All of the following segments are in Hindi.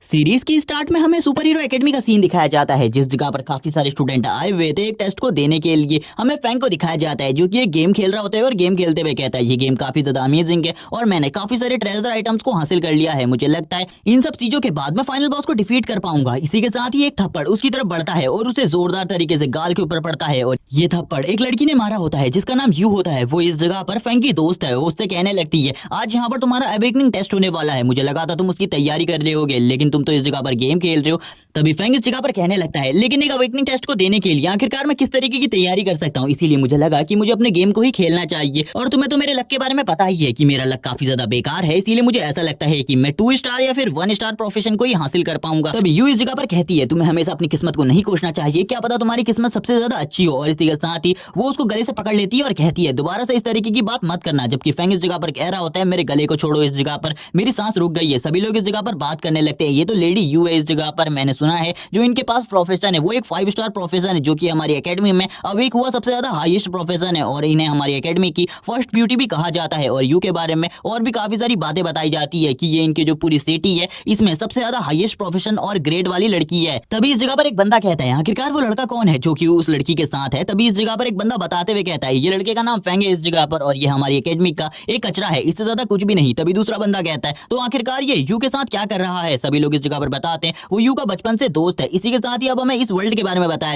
सीरीज की स्टार्ट में हमें सुपर हीरो एकेडमी का सीन दिखाया जाता है, जिस जगह पर काफी सारे स्टूडेंट आए हुए थे एक टेस्ट को देने के लिए। हमें फैंग को दिखाया जाता है जो कि एक गेम खेल रहा होता है और गेम खेलते हुए कहता है ये गेम काफी ज्यादा अमेजिंग है और मैंने काफी सारे ट्रेजर आइटम्स को हासिल कर लिया है। मुझे लगता है इन सब चीजों के बाद मैं फाइनल बॉस को डिफीट कर पाऊंगा। इसी के साथ ही एक थप्पड़ उसकी तरफ बढ़ता है और उसे जोरदार तरीके से गाल के ऊपर पड़ता है और ये थप्पड़ एक लड़की ने मारा होता है जिसका नाम यू होता है। वो इस जगह पर फैंग की दोस्त है। वो उससे कहने लगती है आज यहाँ पर तुम्हारा अवेकनिंग टेस्ट होने वाला है, मुझे लगा था तुम उसकी तैयारी कर रहे होगे लेकिन तुम तो इस जगह पर गेम खेल रहे हो। तभी फैंग इस जगह पर कहने लगता है लेकिन एक अवेकनिंग टेस्ट को देने के लिए आखिरकार मैं किस तरीके की तैयारी कर सकता हूँ, इसीलिए मुझे लगा कि मुझे अपने गेम को ही खेलना चाहिए। और तुम्हें तो मेरे लक के बारे में पता ही है कि मेरा लक काफी ज्यादा बेकार है, इसीलिए मुझे ऐसा लगता है कि मैं 2 स्टार या फिर 1 स्टार प्रोफेशन को ही हासिल कर पाऊंगा। तभी यू इस जगह पर कहती है तुम्हें हमेशा अपनी किस्मत को नहीं कोसना चाहिए, क्या पता तुम्हारी किस्मत सबसे ज्यादा अच्छी हो। और इसी के साथ ही वो उसको गले से पकड़ लेती है और कहती है दोबारा से इस तरीके की बात मत करना। जबकि फैंग इस जगह पर कह रहा होता है मेरे गले को छोड़ो, इस जगह पर मेरी सांस रुक गई है। सभी लोग इस जगह पर बात करने लगते हैं ये तो लेडी यू है इस जगह पर, मैंने सुना है जो इनके पास प्रोफेशन है वो एक 5 स्टार प्रोफेशन है जो कि हमारी एकेडमी में अवेक हुआ सबसे ज्यादा हाईएस्ट प्रोफेशन है और इन्हें हमारी एकेडमी की फर्स्ट ब्यूटी भी कहा जाता है। और यू के बारे में और भी काफी सारी बातें बताई जाती है कि ये इनकी जो पूरी सिटी है इसमें सबसे ज्यादा हाईएस्ट प्रोफेशन और ग्रेड वाली लड़की है। तभी इस जगह पर एक बंदा कहता है आखिरकार वो लड़का कौन है जो कि उस लड़की के साथ है। तभी इस जगह पर एक बंदा बताते हुए कहता है ये लड़के का नाम फैंग है इस जगह पर और ये हमारी एकेडमी का एक कचरा है, इससे ज्यादा कुछ भी नहीं। तभी दूसरा बंदा कहता है तो आखिरकार ये यू के साथ क्या कर रहा है। सभी लोग इस जगह पर बताते हैं वो यू का बचपन से दोस्त है। इसी के साथ ही अब हमें इस वर्ल्ड के बारे में बताया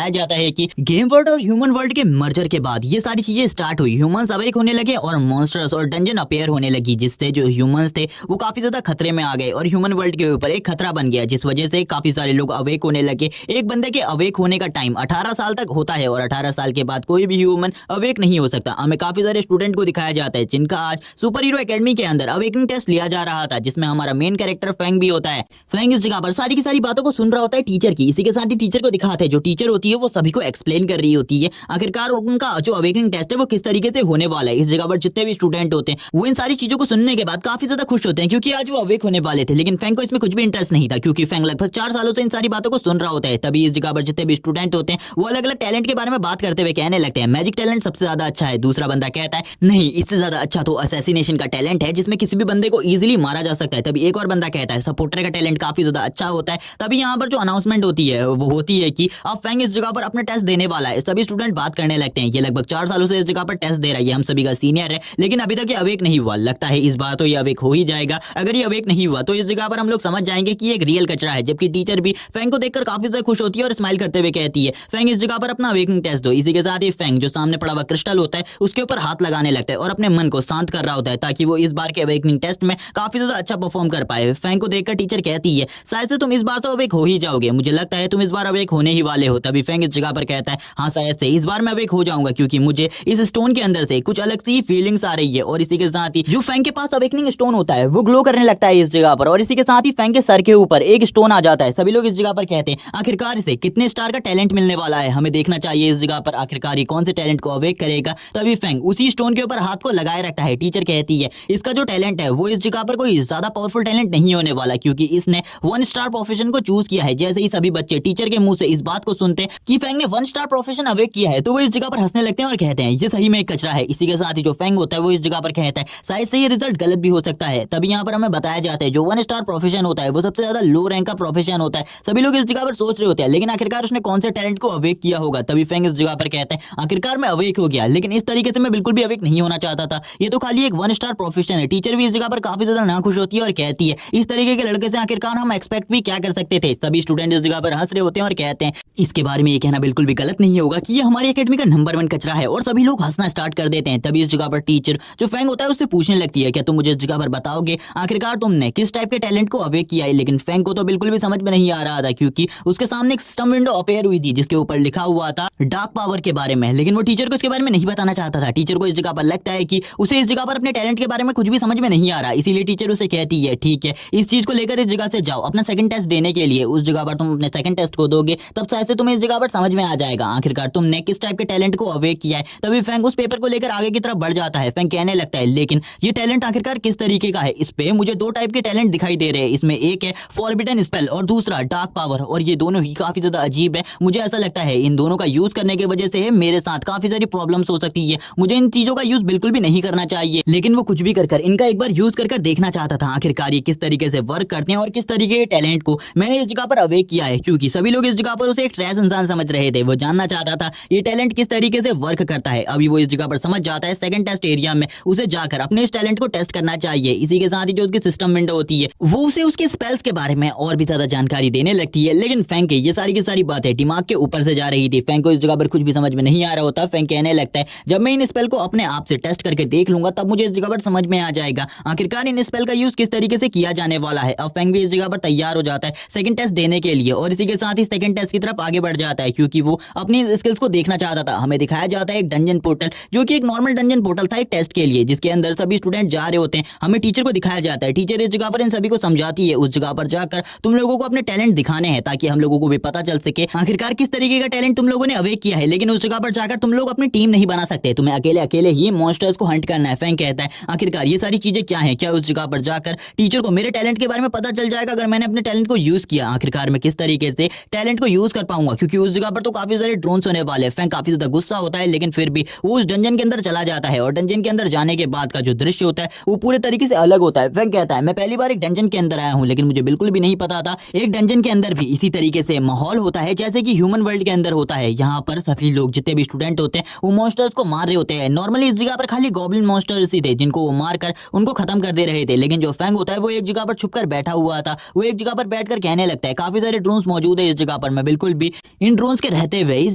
जाता है कि गेम वर्ल्ड और ह्यूमन वर्ल्ड के मर्जर के बाद ये सारी चीजें स्टार्ट हुई। ह्यूमंस अवेक होने लगे और मॉन्स्टर्स और डंजन अपीयर होने लगी जिससे जो ह्यूमंस थे वो काफी ज्यादा खतरे में आ गए और ह्यूमन वर्ल्ड के ऊपर एक खतरा बन गया जिस वजह से काफी सारे लोग अवेक होने लगे। एक बंदे के अवेक होने का टाइम 18 साल तक होता है और 18 साल के बाद कोई भी ह्यूमन अवेक नहीं हो सकता। हमें काफी सारे स्टूडेंट को दिखाया जाता है जिनका आज सुपर हीरो एकेडमी के अंदर अवेकनिंग टेस्ट लिया जा रहा था जिसमें हमारा मेन कैरेक्टर फैंग भी होता है। फैंग इस जगह पर सारी की सारी बातों को सुन रहा होता है टीचर की। इसी के साथ ही टीचर को दिखाते हैं जो टीचर होती है वो सभी को एक्सप्लेन कर रही होती है आखिरकार उनका जो अवेकनिंग टेस्ट है वो किस तरीके से होने वाला है। इस जगह पर जितने भी स्टूडेंट होते हैं वो इन सारी चीजों को सुनने के बाद काफी ज्यादा खुश होते हैं क्योंकि आज वो अवेक होने वाले थे। लेकिन फैंग को इसमें कुछ भी इंटरेस्ट नहीं था क्योंकि फैंग लगभग 4 सालों से इन सारी बातों को सुन रहा होता है। तभी इस जगह पर जितने भी स्टूडेंट होते हैं वो अलग अलग टैलेंट के बारे में बात करते हुए कहने लगते हैं मैजिक टैलेंट सबसे ज्यादा अच्छा है। दूसरा बंदा कहता है नहीं, इससे ज्यादा अच्छा तो असैसिनेशन का टैलेंट है जिसमें किसी भी बंदे को इजीली मारा जा सकता है। तभी एक और बंदा कहता है सपोर्टर का टैलेंट काफी ज्यादा अच्छा होता है। तभी यहाँ पर जो अनाउंसमेंट होती है वो होती है कि अब फैंग इस जगह पर अपना टेस्ट देने वाला है। सभी स्टूडेंट बात करने लगते हैं ये लगभग 4 सालों से इस जगह पर टेस्ट दे रहा है, हम सभी का सीनियर है लेकिन अभी तक ये अवेक नहीं हुआ। लगता है इस बार तो ये अवेक हो ही जाएगा। अगर ये अवेक नहीं हुआ तो इस जगह पर हम लोग समझ जाएंगे कि एक रियल कचरा है। जबकि टीचर भी फैंग को देखकर काफी ज्यादा खुश होती है और स्माइल करते हुए कहती है फैंग इस जगह पर अपना अवेकनिंग टेस्ट दो। इसी के साथ ही फैंग जो सामने पड़ा हुआ क्रिस्टल होता है उसके ऊपर हाथ लगाने लगता है और अपने मन को शांत कर रहा होता है ताकि वो इस बार के अवेकनिंग टेस्ट में काफी ज्यादा अच्छा परफॉर्म कर पाए। फैंग को देखकर टीचर कहती है शायद से तुम इस बार तो अवेक हो ही जाओगे, मुझे लगता है तुम इस बार अवेक होने ही वाले हो। तभी फैंग इस जगह पर कहता है हाँ शायद से इस बार मैं अवेक हो जाऊंगा क्योंकि मुझे इस स्टोन के अंदर से कुछ अलग सी फीलिंग्स आ रही है। और इसी के साथ ही जो फैंग के पास अवेकनिंग स्टोन होता है वो ग्लो करने लगता है इस जगह पर और इसी के साथ ही फैंग के सर के ऊपर एक स्टोन आ जाता है। सभी लोग इस जगह पर कहते हैं आखिरकार इसे कितने स्टार का टैलेंट मिलने वाला है, हमें देखना चाहिए इस जगह पर आखिरकार ये कौन से टैलेंट को अवेक करेगा। तभी फैंग उसी स्टोन के ऊपर हाथ को लगाए रखता है। टीचर कहती है इसका जो टैलेंट है वो इस जगह पर कोई ज्यादा पावरफुल टैलेंट नहीं होने वाला क्योंकि इसने 1 स्टार प्रोफेशन को चूज किया है। जैसे ही सभी बच्चे टीचर के मुंह से इस बात को सुनते हैं कि फैंग ने 1 स्टार प्रोफेशन अवेक किया है तो वो इस जगह पर हंसने लगते हैं और कहते हैं ये सही में एक कचरा है। इसी के साथ ही जो फैंग होता है वो इस जगह पर कहता है शायद से ये रिजल्ट गलत भी हो सकता है। तभी यहाँ पर हमें बताया जाता है जो 1 स्टार प्रोफेशन होता है वो सबसे ज्यादा लो रैंक का प्रोफेशन होता है। सभी लोग इस जगह पर सोच रहे होते हैं लेकिन आखिरकार उसने कौन से टैलेंट को अवेक किया होगा। तभी फैंग इस जगह पर कहता है आखिरकार मैं अवेक हो गया लेकिन इस तरीके से मैं बिल्कुल भी अवेक नहीं होना चाहता था, ये तो खाली एक 1 स्टार प्रोफेशन है। टीचर भी इस जगह पर काफी ज्यादा नाखुश होती है और कहती है इस तरीके के लड़के से आखिरकार हम एक्सपेक्ट भी क्या कर सकते थे। सभी स्टूडेंट इस जगह पर हंस रहे होते हैं और कहते हैं इसके बारे में ये कहना बिल्कुल भी गलत नहीं होगा कि ये हमारी एकेडमी का नंबर 1 कचरा है और सभी लोग हंसना स्टार्ट कर देते हैं। तभी इस जगह पर टीचर जो फैंग होता है उससे पूछने लगती है क्या तुम मुझे इस जगह पर बताओगे आखिरकार तुमने किस टाइप के टैलेंट को अवेक किया है। लेकिन फैंग को तो बिल्कुल भी समझ में नहीं आ रहा था क्योंकि उसके सामने एक सिस्टम विंडो अपेयर हुई थी जिसके ऊपर लिखा हुआ था डार्क पावर के बारे में, लेकिन वो टीचर को इसके बारे में नहीं बताना चाहता था। टीचर को इस जगह पर लगता है कि उसे इस जगह पर अपने टैलेंट के बारे में कुछ भी समझ में नहीं आ रहा, इसीलिए टीचर उसे कहती है ठीक है इस चीज को लेकर इस जगह से जाओ अपना सेकंड टेस्ट देने के लिए। उस जगह पर तुम अपने सेकंड टेस्ट को दोगे तब शायद से तुम्हें इस जगह पर समझ में आ जाएगा आखिरकार तुमने किस टाइप के टैलेंट को अवेक किया है। तभी फैंग उस पेपर को लेकर आगे की तरफ बढ़ जाता है। फैंग कहने लगता है लेकिन ये टैलेंट आखिरकार किस तरीके का है। इस पे मुझे 2 टाइप के टैलेंट दिखाई दे रहे हैं, इसमें एक है फॉरबिडन स्पेल और दूसरा डार्क पावर और ये दोनों ही काफी ज्यादा अजीब है। मुझे ऐसा लगता है इन दोनों का यूज करने की वजह से मेरे साथ काफी सारी प्रॉब्लम्स हो सकती है, मुझे इन चीजों का यूज बिल्कुल भी नहीं करना चाहिए। लेकिन वो कुछ भी कर इनका एक बार यूज कर देखना चाहता था आखिरकार ये किस तरीके से वर्क करता करते हैं और किस तरीके के टैलेंट को मैंने इस जगह पर अवेक किया है, क्योंकि सभी लोग इस जगह पर उसे एक ट्रैश इंसान समझ रहे थे। वो जानना चाहता था ये टैलेंट किस तरीके से वर्क करता है। अभी वो इस जगह पर समझ जाता है। सेकंड टेस्ट एरिया में उसे जाकर अपने इस टैलेंट को टेस्ट करना चाहिए। इसी के साथ ही जो उसकी सिस्टम विंडो होती है वो उसे उसके स्पेल्स के बारे में और भी ज्यादा जानकारी देने लगती है। लेकिन फैंक ये सारी की सारी बातें दिमाग के ऊपर से जा रही थी। फैंक को इस जगह पर कुछ भी समझ में नहीं आ रहा होता। फैंक कहने लगता है जब मैं इन स्पेल को अपने आप से टेस्ट करके देख लूंगा तब मुझे इस जगह पर समझ में आ जाएगा आखिरकार इन स्पेल का यूज किस तरीके से किया जाने वाला है। अब फैंक भी इस जगह पर तैयार हो जाता है सेकंड टेस्ट देने के लिए और इसी के साथ ही सेकंड टेस्ट की तरफ आगे बढ़ जाता है, क्योंकि वो अपनी स्किल्स को देखना चाहता था। हमें दिखाया जाता है एक डंजन पोर्टल, जो कि एक नॉर्मल डंजन पोर्टल था एक टेस्ट के लिए, जिसके अंदर सभी स्टूडेंट जा रहे होते हैं। हमें टीचर को दिखाया जाता है। टीचर इस जगह पर इन सभी को समझाती है उस जगह पर जाकर तुम लोगों को अपने टैलेंट दिखाने हैं, ताकि हम लोगों को भी पता चल सके आखिरकार किस तरीके का टैलेंट तुम लोगों ने अवेक किया है। लेकिन उस जगह पर जाकर तुम लोग अपनी टीम नहीं बना सकते, तुम्हें अकेले अकेले ही मॉन्स्टर्स को हंट करना है। फैंक कहता है आखिरकार ये सारी चीजें क्या है, क्या उस जगह पर जाकर टीचर को मेरे टैलेंट के बारे में पता चल जाएगा अगर मैंने अपने टैलेंट को यूज किया। आखिरकार मैं किस तरीके से टैलेंट को यूज कर पाऊंगा, क्योंकि उस जगह पर तो काफी सारे ड्रोन्स होने वाले। फैंक काफी ज्यादा गुस्सा होता है, लेकिन फिर भी वो उस डंजन के अंदर चला जाता है और डंजन के अंदर जाने के बाद का जो दृश्य होता है वो पूरे तरीके से अलग होता है। फैंक कहता है मैं पहली बार एक डंजन के अंदर आया हूं, लेकिन मुझे बिल्कुल भी नहीं पता था एक डंजन के अंदर भी इसी तरीके से माहौल होता है जैसे कि ह्यूमन वर्ल्ड के अंदर होता है। यहाँ पर सभी लोग जितने भी स्टूडेंट होते हैं वो मॉन्स्टर्स को मार रहे होते हैं। नॉर्मली इस जगह पर खाली गॉब्लिन मॉन्स्टर्स ही थे जिनको वो मारकर उनको खत्म कर दे रहे थे, लेकिन जो फैंग होता है वो एक जगह पर छुपकर बैठा हुआ था। वो एक जगह पर बैठकर कहने लगता है काफी सारे ड्रोन्स मौजूद है इस जगह पर, मैं बिल्कुल भी इन ड्रोन्स के रहते हुए इस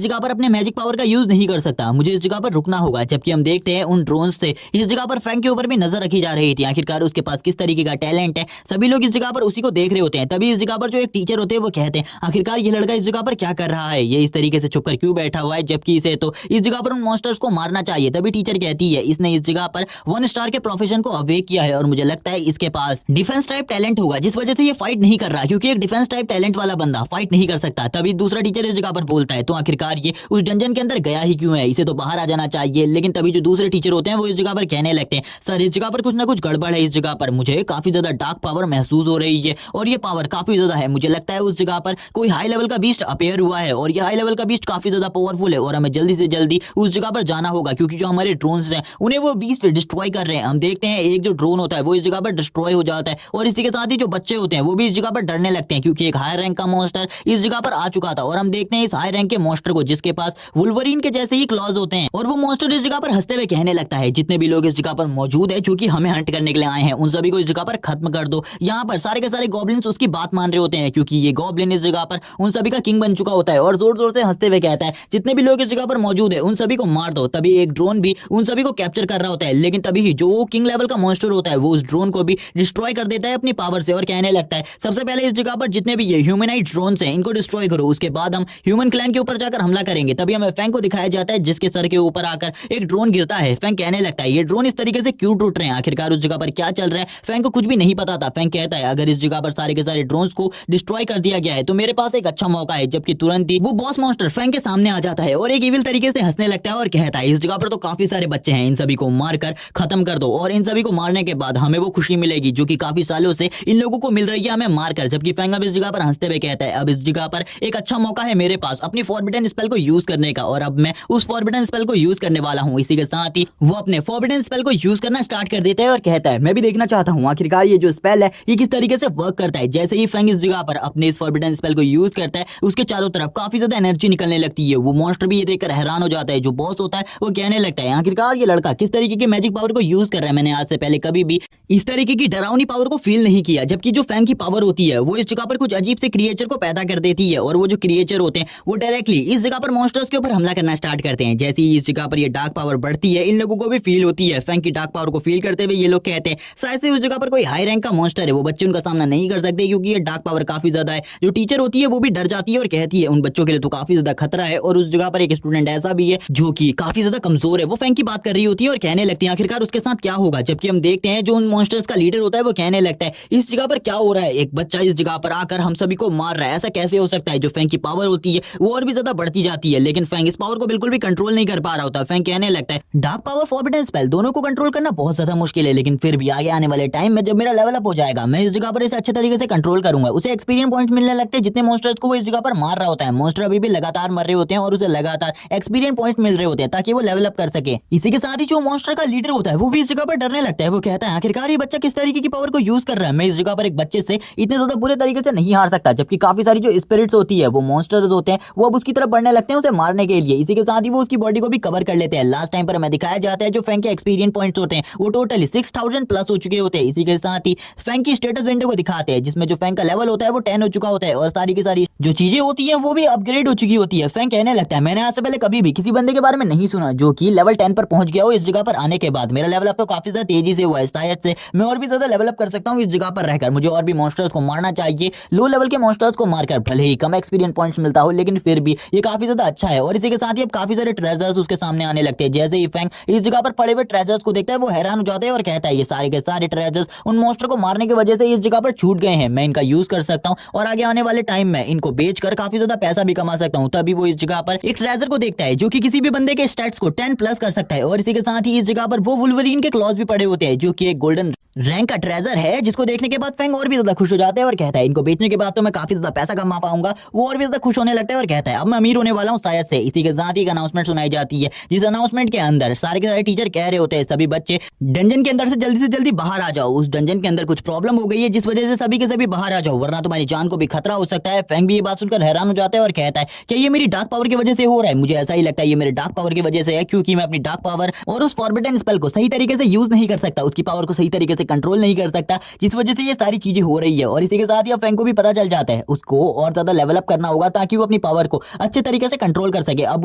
जगह पर अपने मैजिक पावर का यूज नहीं कर सकता, मुझे इस जगह पर रुकना होगा। जबकि हम देखते हैं उन ड्रोन्स से इस जगह पर फैंग के ऊपर भी नजर रखी जा रही थी आखिरकार उसके पास किस तरीके का टैलेंट है। सभी लोग इस जगह पर उसी को देख रहे होते हैं। तभी इस जगह पर जो एक टीचर होते हैं वो कहते हैं आखिरकार ये लड़का इस जगह पर क्या कर रहा है, ये इस तरीके से छुपकर क्यों बैठा हुआ है, जबकि इसे तो इस जगह पर उन मॉन्स्टर्स को मारना चाहिए। तभी टीचर कहती है इसने इस जगह पर 1 स्टार के प्रोफेशन को अवेक किया है और मुझे लगता है इसके पास डिफेंस टाइप टैलेंट होगा, जिस वजह से ये फाइट नहीं कर रहा, क्योंकि एक डिफेंस टाइप टैलेंट वाला बंदा फाइट नहीं कर सकता। तभी दूसरा टीचर इस जगह पर बोलता है तो आखिरकार ये उस डंजन के अंदर गया ही क्यों है, इसे तो बाहर आ जाना चाहिए। लेकिन तभी जो दूसरे टीचर होते हैं वो इस जगह पर कहने लगते हैं सर इस जगह पर कुछ ना कुछ गड़बड़ है, इस जगह पर मुझे काफी ज्यादा डार्क पावर महसूस हो रही है और ये पावर काफी ज्यादा है। मुझे लगता है उस जगह पर कोई हाई लेवल का बीस्ट अपेयर हुआ है और ये हाई लेवल का बीस्ट काफी ज्यादा पावरफुल है और हमें जल्दी से जल्दी उस जगह पर जाना होगा, क्योंकि जो हमारे ड्रोन्स हैं उन्हें वो बीस्ट डिस्ट्रॉय कर रहे हैं। हम देखते हैं एक जो ड्रोन होता है वो इस जगह पर डिस्ट्रॉय हो जाता है और इसी के साथ ही जो बच्चे होते हैं वो भी इस जगह पर डरने लगते हैं, क्योंकि एक हाई रैंक का मॉन्स्टर इस जगह पर आ चुका था और हम देखते हैं इस हाई रैंक के मॉन्स्टर को जिसके पास वुल्वरीन के जैसे ही क्लॉज होते हैं और वो मॉन्स्टर इस जगह पर हंसते हुए कहने लगता है जितने भी लोग इस जगह पर मौजूद है जो कि हमें हंट करने के लिए आए हैं उन सभी को इस जगह पर खत्म कर दो। यहाँ पर सारे के सारे गॉब्लिन्स उसकी बात मान रहे होते हैं, क्योंकि ये गॉब्लिन इस जगह पर उन सभी का किंग बन चुका होता है और जोर जोर से हंसते हुए कहता है जितने भी लोग इस जगह पर मौजूद है उन सभी को मार दो। तभी एक ड्रोन भी उन सभी को कैप्चर कर रहा होता है, लेकिन तभी ही जो किंग लेवल का मॉन्स्टर होता है वो उस ड्रोन को भी डिस्ट्रॉय कर देता है अपनी पावर से और कहने लगता है सबसे पहले इस जगह पर जितने भी ये ह्यूमनाइट ड्रोन्स हैं इनको डिस्ट्रॉय करो, उसके बाद हम ह्यूमन क्लैन के ऊपर जाकर हमला करेंगे। तभी हमें फैंग को दिखाया जाता है जिसके सर के ऊपर आकर एक ड्रोन गिरता है। फैंग कहने लगता है ये ड्रोन इस तरीके से क्यों टूट रहे हैं, आखिरकार उस जगह पर क्या चल रहा है फैंग को कुछ भी नहीं पता था। फैंग कहता है अगर इस जगह पर सारे के सारे ड्रोन्स को डिस्ट्रॉय कर दिया गया है तो मेरे पास एक अच्छा मौका है। जबकि तुरंत ही वो बॉस मॉन्स्टर फैंग के सामने आ जाता है और एक इविल तरीके से हंसने लगता है और कहता है इस जगह पर तो काफी सारे बच्चे हैं, इन सभी को मारकर खत्म कर दो और इन सभी को मारने के बाद हमें वो खुशी मिलेगी जो कि काफी सालों से इन लोगों को मिल रही है हमें मारकर। जबकि फैंग अब इस जगह पर हंसते हुए कहता है अब इस जगह पर एक अच्छा मौका है मेरे पास अपनी फॉरबिडन स्पेल को यूज करने का और अब मैं उस फॉरबिडन स्पेल को यूज करने वाला हूं। इसी के साथ ही वो अपने फॉरबिडन स्पेल को यूज करना स्टार्ट कर देता है और कहता है मैं भी देखना चाहता हूं आखिरकार ये जो स्पेल है ये किस तरीके से वर्क करता है। जैसे ही फैंग इस जगह पर अपने इस फॉरबिडन स्पेल को यूज करता है उसके चारों तरफ काफी ज्यादा एनर्जी निकलने लगती है। वो मॉन्स्टर भी ये देखकर हैरान हो जाता है। जो बॉस होता है वो कहने लगता है आखिरकार ये लड़का किस तरीके की मैजिक पावर को यूज कर रहा है, मैंने आज से पहले कभी भी इस तरीके की डरावनी पावर को फील नहीं किया। जबकि जो फैंग की पावर होती है वो इस जगह पर कुछ अजीब से क्रिएचर को पैदा कर देती है और वो जो क्रिएचर होते हैं वो डायरेक्टली इस जगह पर मॉन्स्टर्स के ऊपर हमला करना स्टार्ट करते हैं। जैसे ही इस जगह पर ये डार्क पावर बढ़ती है इन लोगों को भी फील होती है। फैंग की डार्क पावर को फील करते हुए ये लोग कहते हैं शायद से उस जगह पर कोई हाई रैंक का मॉन्स्टर है, वो बच्चे उनका सामना नहीं कर सकते क्योंकि ये डार्क पावर काफी ज्यादा है। जो टीचर होती है वो भी डर जाती है और कहती है उन बच्चों के लिए तो काफी ज्यादा खतरा है और उस जगह पर एक स्टूडेंट ऐसा भी है जो कि काफी ज्यादा कमजोर है। वो फैंग की बात कर रही होती है और कहने लगती है आखिरकार उसके साथ क्या होगा। जबकि हम देखते हैं जो उन मॉन्स्टर्स का लीडर होता है वो कहने लगता है इस जगह पर क्या हो रहा है, एक बच्चा इस जगह पर आकर हम सभी को मार रहा है, ऐसा कैसे हो सकता है। जो फैंग की पावर होती है वो और भी ज्यादा बढ़ती जाती है, लेकिन फैंग इस पावर को बिल्कुल भी कंट्रोल नहीं कर पा रहा होता। फैंग कहने लगता है डार्क पावर फॉरबिडन स्पेल दोनों को कंट्रोल करना बहुत ज्यादा मुश्किल है, लेकिन फिर भी आगे आने वाले टाइम में जब मेरा लेवल अप हो जाएगा मैं इस जगह पर इसे अच्छे तरीके से कंट्रोल करूंगा। उसे एक्सपीरियंस पॉइंट मिलने लगते हैं जितने मॉन्स्टर्स को वो इस जगह पर मार रहा होता है। मॉन्स्टर अभी भी लगातार मर रहे होते हैं और उसे लगातार एक्सपीरियंस पॉइंट मिल रहे होते हैं ताकि वो लेवल अप कर सके। इसी के साथ ही जो मॉन्स्टर का लीडर होता है वो भी इस जगह पर डरने लगता है। वो कहता है आखिरकार ये बच्चा किस तरीके की पावर को यूज कर रहा है, मैं इस जगह पर पर एक बच्चे से इतने ज्यादा बुरे तरीके से नहीं हार सकता, जबकि काफी सारी जो स्पिरिट्स होती है, वो मॉन्स्टर्स होते हैं, वो अब उसकी तरफ बढ़ने लगते हैं उसे मारने के लिए। इसी के साथ ही वो उसकी बॉडी को भी कवर कर लेते हैं। लास्ट टाइम पर हमें दिखाया जाता है जो फैंग के एक्सपीरियंस पॉइंट्स होते हैं वो टोटली 6000 प्लस हो चुके होते हैं। इसी के साथ ही फैंग की स्टेटस विंडो को दिखाते हैं, जिसमें जो फैंग का लेवल होता है वो 10 हो चुका होता है और सारी की सारी जो चीजें होती है वो भी अपग्रेड हो चुकी होती है। फैंग कहने लगता है, मैंने आज से पहले कभी भी किसी बंदे के बारे में नहीं सुना जो कि लेवल 10 पर पहुंच गया हो इस जगह पर आने के बाद। मेरा लेवल अप तो काफी ज्यादा तेजी से हुआ है, शायद से मैं और भी ज्यादा लेवल अप कर सकता हूँ इस जगह पर रहकर। मुझे और भी मॉन्स्टर्स को मारना चाहिए। लो लेवल के मॉन्स्टर्स को मारकर भले ही कम एक्सपीरियंस पॉइंट्स मिलता हो, लेकिन फिर भी ये काफी ज्यादा अच्छा है। और इसी के साथ ही अब काफी सारे ट्रेजर्स उसके सामने आने लगते हैं। जैसे ही फैंग इस जगह पर पड़े हुए ट्रेजर्स को देखता है वो हैरान हो जाता है और कहता है ये सारे के सारे ट्रेजर्स उन मॉन्स्टर को मारने की वजह से इस जगह पर छूट गए हैं। मैं इनका यूज कर सकता हूँ और आगे आने वाले टाइम में इनको बेचकर काफी ज्यादा पैसा भी कमा सकता हूँ। तभी वो इस जगह पर एक ट्रेजर को देखता है जो कि किसी भी बंदे के स्टैट्स को 10 प्लस कर सकता है। और इसी के साथ ही इस जगह पर वो वुल्वरीन के क्लॉज भी पड़े होते हैं जो कि एक गोल्डन रैंक का ट्रेजर है, जिसको देखने के बाद फैंग और भी ज्यादा खुश हो जाता है और कहता है इनको बेचने के बाद तो मैं काफी ज्यादा पैसा कमा पाऊंगा। वो और भी ज्यादा खुश होने लगता है और कहता है अब मैं अमीर होने वाला हूँ शायद से। इसी के साथ ही एक अनाउंसमेंट सुनाई जाती है, जिस अनाउंसमेंट के अंदर सारे के सारे टीचर कह रहे होते हैं सभी बच्चे डंजन के अंदर से जल्दी बाहर आ जाओ। उस डंजन के अंदर कुछ प्रॉब्लम हो गई है जिस वजह से सभी के सभी बाहर आ जाओ, वरना तुम्हारी जान को भी खतरा हो सकता है। फैंग भी ये बात सुनकर हैरान हो जाता है और कहता है कि ये मेरी डार्क पावर की वजह से हो रहा है। मुझे ऐसा ही लगता है ये मेरे डार्क पावर की वजह से है, क्योंकि मैं अपनी डार्क पावर और उस फॉरबिडन स्पेल को सही तरीके से यूज नहीं कर सकता, उसकी पावर को सही तरीके से कंट्रोल नहीं कर सकता, जिस वजह से ये सारी चीजें हो रही है। और इसी के साथ ही फैंग को भी पता चल जाता है उसको और ज्यादा लेवल अप करना होगा ताकि वो अपनी पावर को अच्छे तरीके से कंट्रोल कर सके। अब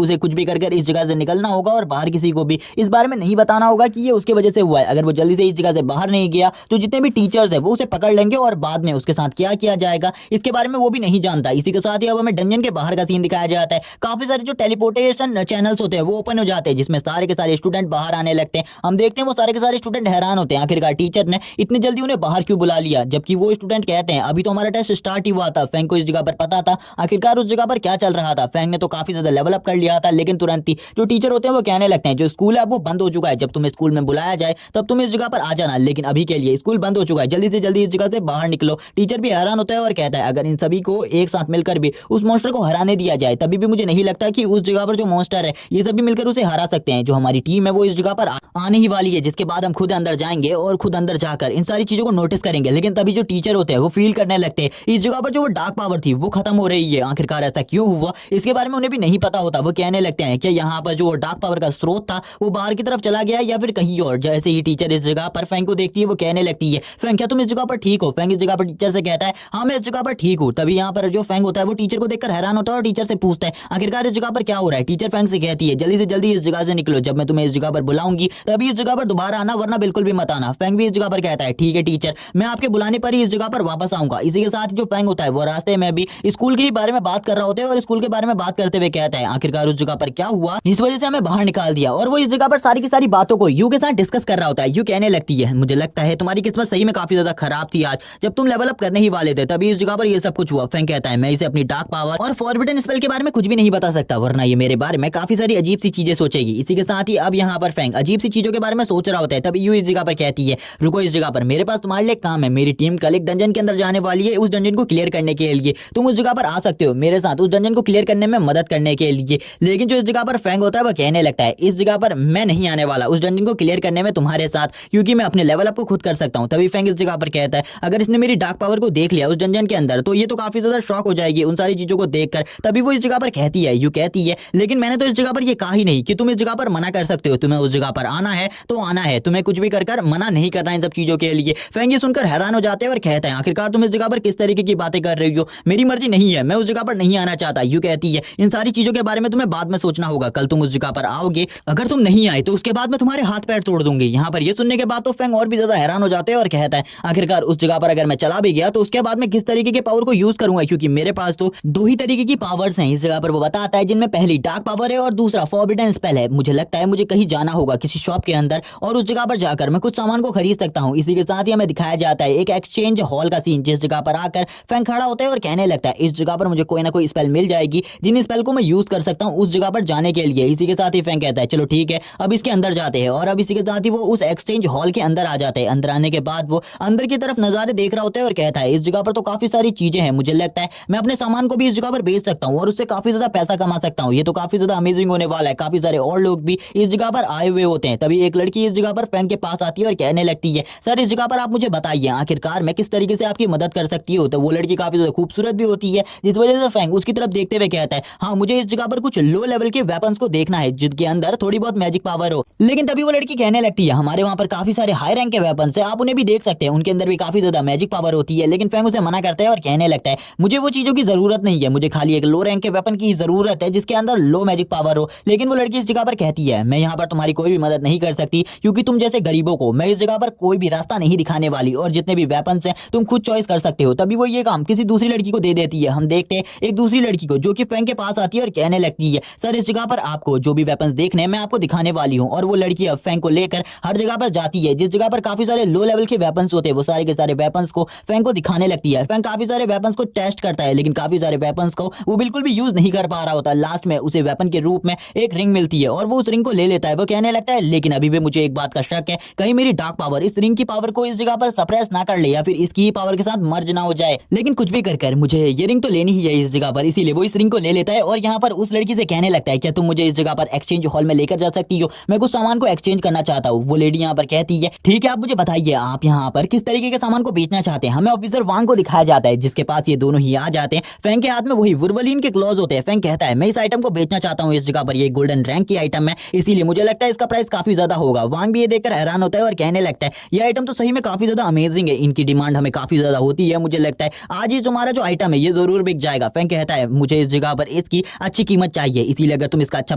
उसे कुछ भी कर इस जगह से निकलना होगा और बाहर किसी को भी इस बारे में नहीं बताना होगा कि ये उसके वजह से हुआ है। अगर वो जल्दी से इस जगह से बाहर नहीं गया तो जितने भी टीचर्स है वो उसे पकड़ लेंगे और बाद में उसके साथ क्या किया जाएगा इसके बारे में वो भी नहीं जानता। इसी के साथ ही अब हमें डंजन के बाहर का सीन दिखाया जाता है। काफी सारे जो टेलीपोर्टेशन चैनल्स होते हैं वो ओपन हो जाते हैं, जिसमें सारे के सारे स्टूडेंट बाहर आने लगते हैं। हम देखते हैं वो सारे के सारे स्टूडेंट हैरान होते हैं आखिरकार टीचर ने इतनी जल्दी उन्हें बाहर क्यों बुला लिया, जबकि वो स्टूडेंट कहते हैं अभी तो हमारा टेस्ट स्टार्ट ही हुआ था। फैंग को इस जगह पर पता था आखिरकार उस जगह पर क्या चल रहा था। फैंग ने तो काफी ज्यादा लेवल अप कर लिया था, लेकिन तुरंत ही जो टीचर होते हैं वो कहने लगते हैं जो स्कूल है वो बंद हो चुका है, जब तुम्हें स्कूल में बुलाया जाए तब तुम इस जगह पर आ जाना, लेकिन अभी के लिए स्कूल बंद हो चुका है, जल्दी से जल्दी इस जगह से बाहर निकलो। टीचर भी हैरान होता है और कहता है अगर इन सभी को एक साथ मिलकर भी उस मॉन्स्टर को हराने दिया जाए तभी भी मुझे नहीं लगता कि उस जगह पर जो मॉन्स्टर है ये सभी मिलकर उसे हरा सकते हैं। जो हमारी टीम है वो इस जगह पर आने ही वाली है, जिसके बाद हम खुद अंदर जाएंगे और खुद अंदर जाकर इन सारी चीजों को नोटिस करेंगे। लेकिन तभी जो टीचर होते हैं वो फील करने लगते हैं इस जगह पर जो वो डार्क पावर थी वो खत्म हो रही है। आखिरकार ऐसा क्यों हुआ इसके बारे में उन्हें भी नहीं पता होता। वो कहने लगते हैं कि यहाँ पर जो डार्क पावर का स्रोत था वो बाहर की तरफ चला गया या फिर कहीं और। जैसे ही टीचर इस जगह पर फैंग को देखती है वो कहने लगती है फैंग क्या तुम इस जगह पर ठीक हो। फैंग इस जगह पर टीचर से कहता है हाँ मैं इस जगह पर ठीक हूँ। तभी यहाँ पर जो फैंग होता है वो टीचर को देखकर हैरान होता है और टीचर से पूछता है आखिरकार इस जगह पर क्या हो रहा है। टीचर फैंग से कहती है जल्दी से जल्दी इस जगह से निकलो, जब मैं तुम्हें इस जगह पर बुलाऊंगी तभी इस जगह पर दोबारा आना, वरना बिल्कुल भी मत आना। फैंग भी इस जगह पर कहता है ठीक है टीचर, मैं आपके बुलाने पर ही इस जगह पर वापस आऊंगा। इसी के साथ जो फैंग होता है वो रास्ते में भी स्कूल के बारे में बात कर रहा होता है और स्कूल के बारे में बात करते हुए कहता है आखिरकार उस जगह पर क्या हुआ जिस वजह से हमें बाहर निकाल दिया। और वो इस जगह पर सारी की सारी बातों को यू के साथ डिस्कस कर रहा होता है। यू कहने लगती है मुझे लगता है तुम्हारी किस्मत सही में काफी ज्यादा खराब थी आज, जब तुम लेवल अप करने ही वाले थे तभी इस जगह पर ये सब कुछ हुआ। फैंग कहता है मैं इसे अपनी डार्क पावर और फॉरबिडन स्पेल के बारे में कुछ भी नहीं बता सकता, वरना ये मेरे बारे में काफी सारी अजीब सी चीजें सोचेगी। इसी के साथ ही अब यहाँ पर फैंग अजीब सी चीजों के बारे में सोच रहा होता है। तभी यू इस जगह पर कहती है रुको इस जगह पर, मेरे पास तुम्हारे लिए काम है। मेरी टीम कल एक डंजन के अंदर जाने वाली है, उस डंजन को क्लियर करने के लिए तुम उस जगह पर आ सकते हो मेरे साथ उस डंजन को क्लियर करने में मदद करने के लिए। लेकिन जो इस जगह पर फैंग होता है वो कहने लगता है इस जगह पर मैं नहीं आने वाला उस डंजन को क्लियर करने में तुम्हारे साथ, क्योंकि मैं अपने लेवल अप को खुद कर सकता हूँ। तभी फैंग इस जगह पर कहता है अगर इसने मेरी डार्क पावर को देख लिया उस डंजन के अंदर तो ये तो काफी ज्यादा शॉक हो जाएगी उन सारी चीजों को देखकर। तभी वो इस जगह पर कहती है यू कहती है लेकिन मैंने तो इस जगह पर ये कहा ही नहीं कि तुम इस जगह पर मना कर सकते हो, तुम्हें उस जगह पर आना है तो आना है, तुम्हें कुछ भी कर मना नहीं करना इन सब चीजों के लिए। फैंग ये सुनकर हैरान हो जाते हैं और कहते हैं आखिरकार तुम इस जगह पर किस तरीके की बातें कर रही हो, मेरी मर्जी नहीं है, मैं उस जगह पर नहीं आना चाहता। यू कहती है इन सारी चीजों के बारे में तुम्हें बाद में सोचना होगा, कल तुम उस जगह पर आओगे, अगर तुम नहीं आए तो उसके बाद मैं तुम्हारे हाथ पैर तोड़ दूंगी। यहाँ पर ये सुनने के बाद तो फैंग और भी ज्यादा हैरान हो जाते हैं और कहता है आखिरकार उस जगह पर अगर मैं चला भी गया तो उसके बाद मैं किस तरीके के पावर को यूज करूंगा, क्योंकि मेरे पास तो दो ही तरीके की पावर्स हैं इस जगह पर। वो बताता है जिनमें पहली डार्क पावर है और दूसरा फॉरबिडन स्पेल है। मुझे लगता है मुझे कहीं जाना होगा किसी शॉप के अंदर और उस जगह पर जाकर मैं कुछ सामान को खरीद सकता हूँ। इसी के साथ ही हमें दिखाया जाता है एक एक्सचेंज हॉल का सीन, जिस जगह पर आकर फैंग खड़ा होता है और कहने लगता है इस जगह पर मुझे कोई ना कोई स्पेल मिल जाएगी जिन स्पेल को मैं यूज कर सकता हूँ उस जगह पर जाने के लिए। इसी के साथ ही फैंग कहता है चलो ठीक है अब इसके अंदर जाते हैं। और अब इसी के साथ ही वो उस एक्सचेंज हॉल के अंदर आ जाते हैं। अंदर आने के बाद वो अंदर की तरफ नजारे देख रहा होता है और कहता है इस जगह पर तो काफी सारी चीजें हैं, मुझे लगता है मैं अपने सामान को भी इस जगह पर बेच सकता हूँ और उससे काफी ज्यादा पैसा कमा सकता हूँ। ये तो काफी ज्यादा अमेजिंग होने वाला है। काफी सारे और लोग भी इस जगह पर आए हुए होते हैं। तभी एक लड़की इस जगह पर फैंग के पास आती है और कहने लगती है, सर इस जगह पर आप मुझे बताइए आखिरकार मैं किस तरीके से आपकी मदद कर सकती हूँ। तो वो लड़की काफी ज्यादा खूबसूरत भी होती है, जिस वजह से फैंग उसकी तरफ देखते हुए कहता है हाँ मुझे इस जगह पर कुछ लो लेवल के वेपन्स को देखना है जिनके अंदर थोड़ी बहुत मैजिक पावर हो। लेकिन तभी वो लड़की कहने लगती है हमारे वहां पर काफी सारे हाई रैंक के वेपन्स है, आप उन्हें भी देख सकते हैं, उनके अंदर भी काफी ज्यादा मैजिक पावर होती है। लेकिन फैंग उसे मना करता है और कहने लगता है मुझे वो चीजों की जरूरत नहीं है, मुझे खाली एक लो रैंक के वेपन की जरूरत है जिसके अंदर लो मैजिक पावर हो। लेकिन वो लड़की इस जगह पर कहती है मैं यहाँ पर तुम्हारी कोई भी मदद नहीं कर सकती क्योंकि तुम जैसे गरीबों को मैं इस जगह पर कोई भी रास्ता नहीं दिखाने वाली, और जितने भी वेपन्स हैं तुम खुद चॉइस कर सकते हो। तभी वो ये काम किसी दूसरी लड़की को दे देती है। हम देखते हैं एक दूसरी लड़की को जो कि फैंग के पास आती है और कहने लगती है सर इस जगह पर आपको जो भी वेपन्स देखने हैं मैं आपको दिखाने वाली हूँ। और वो लड़की अब फैंग को लेकर हर जगह पर जाती है जिस जगह पर काफी सारे लो लेवल के वेपन्स होते हैं, वो सारे के सारे वेपन्स को फैंग को दिखाने लगती है। फैंग काफी सारे वेपन्स को टेस्ट करता है लेकिन काफी सारे वेपन्स को वो बिल्कुल भी यूज नहीं कर पा रहा होता। लास्ट में उसे वेपन के रूप में एक रिंग मिलती है और वो उस रिंग को ले लेता है। वो कहने लगता है लेकिन अभी भी मुझे एक बात का शक है, कहीं मेरी डार्क पावर इस रिंग की पावर को इस जगह पर सप्रेस ना कर ले या फिर इसकी ही पावर के साथ मर्ज ना हो जाए। लेकिन कुछ भी कर मुझे ये रिंग तो लेनी ही है इस जगह पर, इसीलिए वो इस रिंग को ले लेता है और यहाँ पर उस लड़की से कहने लगता है क्या तुम मुझे इस जगह पर एक्सचेंज हॉल में लेकर जा सकती हो, मैं कुछ सामान को एक्सचेंज करना चाहता हूँ। वो लेडी यहाँ पर कहती है ठीक है आप मुझे बताइए आप यहाँ पर किस तरीके के सामान को बेचना चाहते हैं। हमें ऑफिसर वांग को दिखाया जाता है जिसके पास ये दोनों ही आ जाते हैं। फैंग के हाथ में वही वुल्वरीन के क्लॉज होते हैं। फैंग कहता है मैं इस आइटम को बेचना चाहता हूँ इस जगह पर, ये गोल्डन रैंक की आइटम है इसीलिए मुझे लगता है इसका प्राइस काफी ज्यादा होगा। वांग भी ये देखकर हैरान होता है और कहने लगता है ये आइटम तो सही में काफी ज्यादा अमेजिंग है, इनकी डिमांड हमें काफी ज्यादा होती है, मुझे लगता है आज ही तुम्हारा जो आइटम है ये जरूर बिक जाएगा। फैंग कहता है मुझे इस जगह पर इसकी अच्छी कीमत चाहिए इसीलिए अगर तुम इसका अच्छा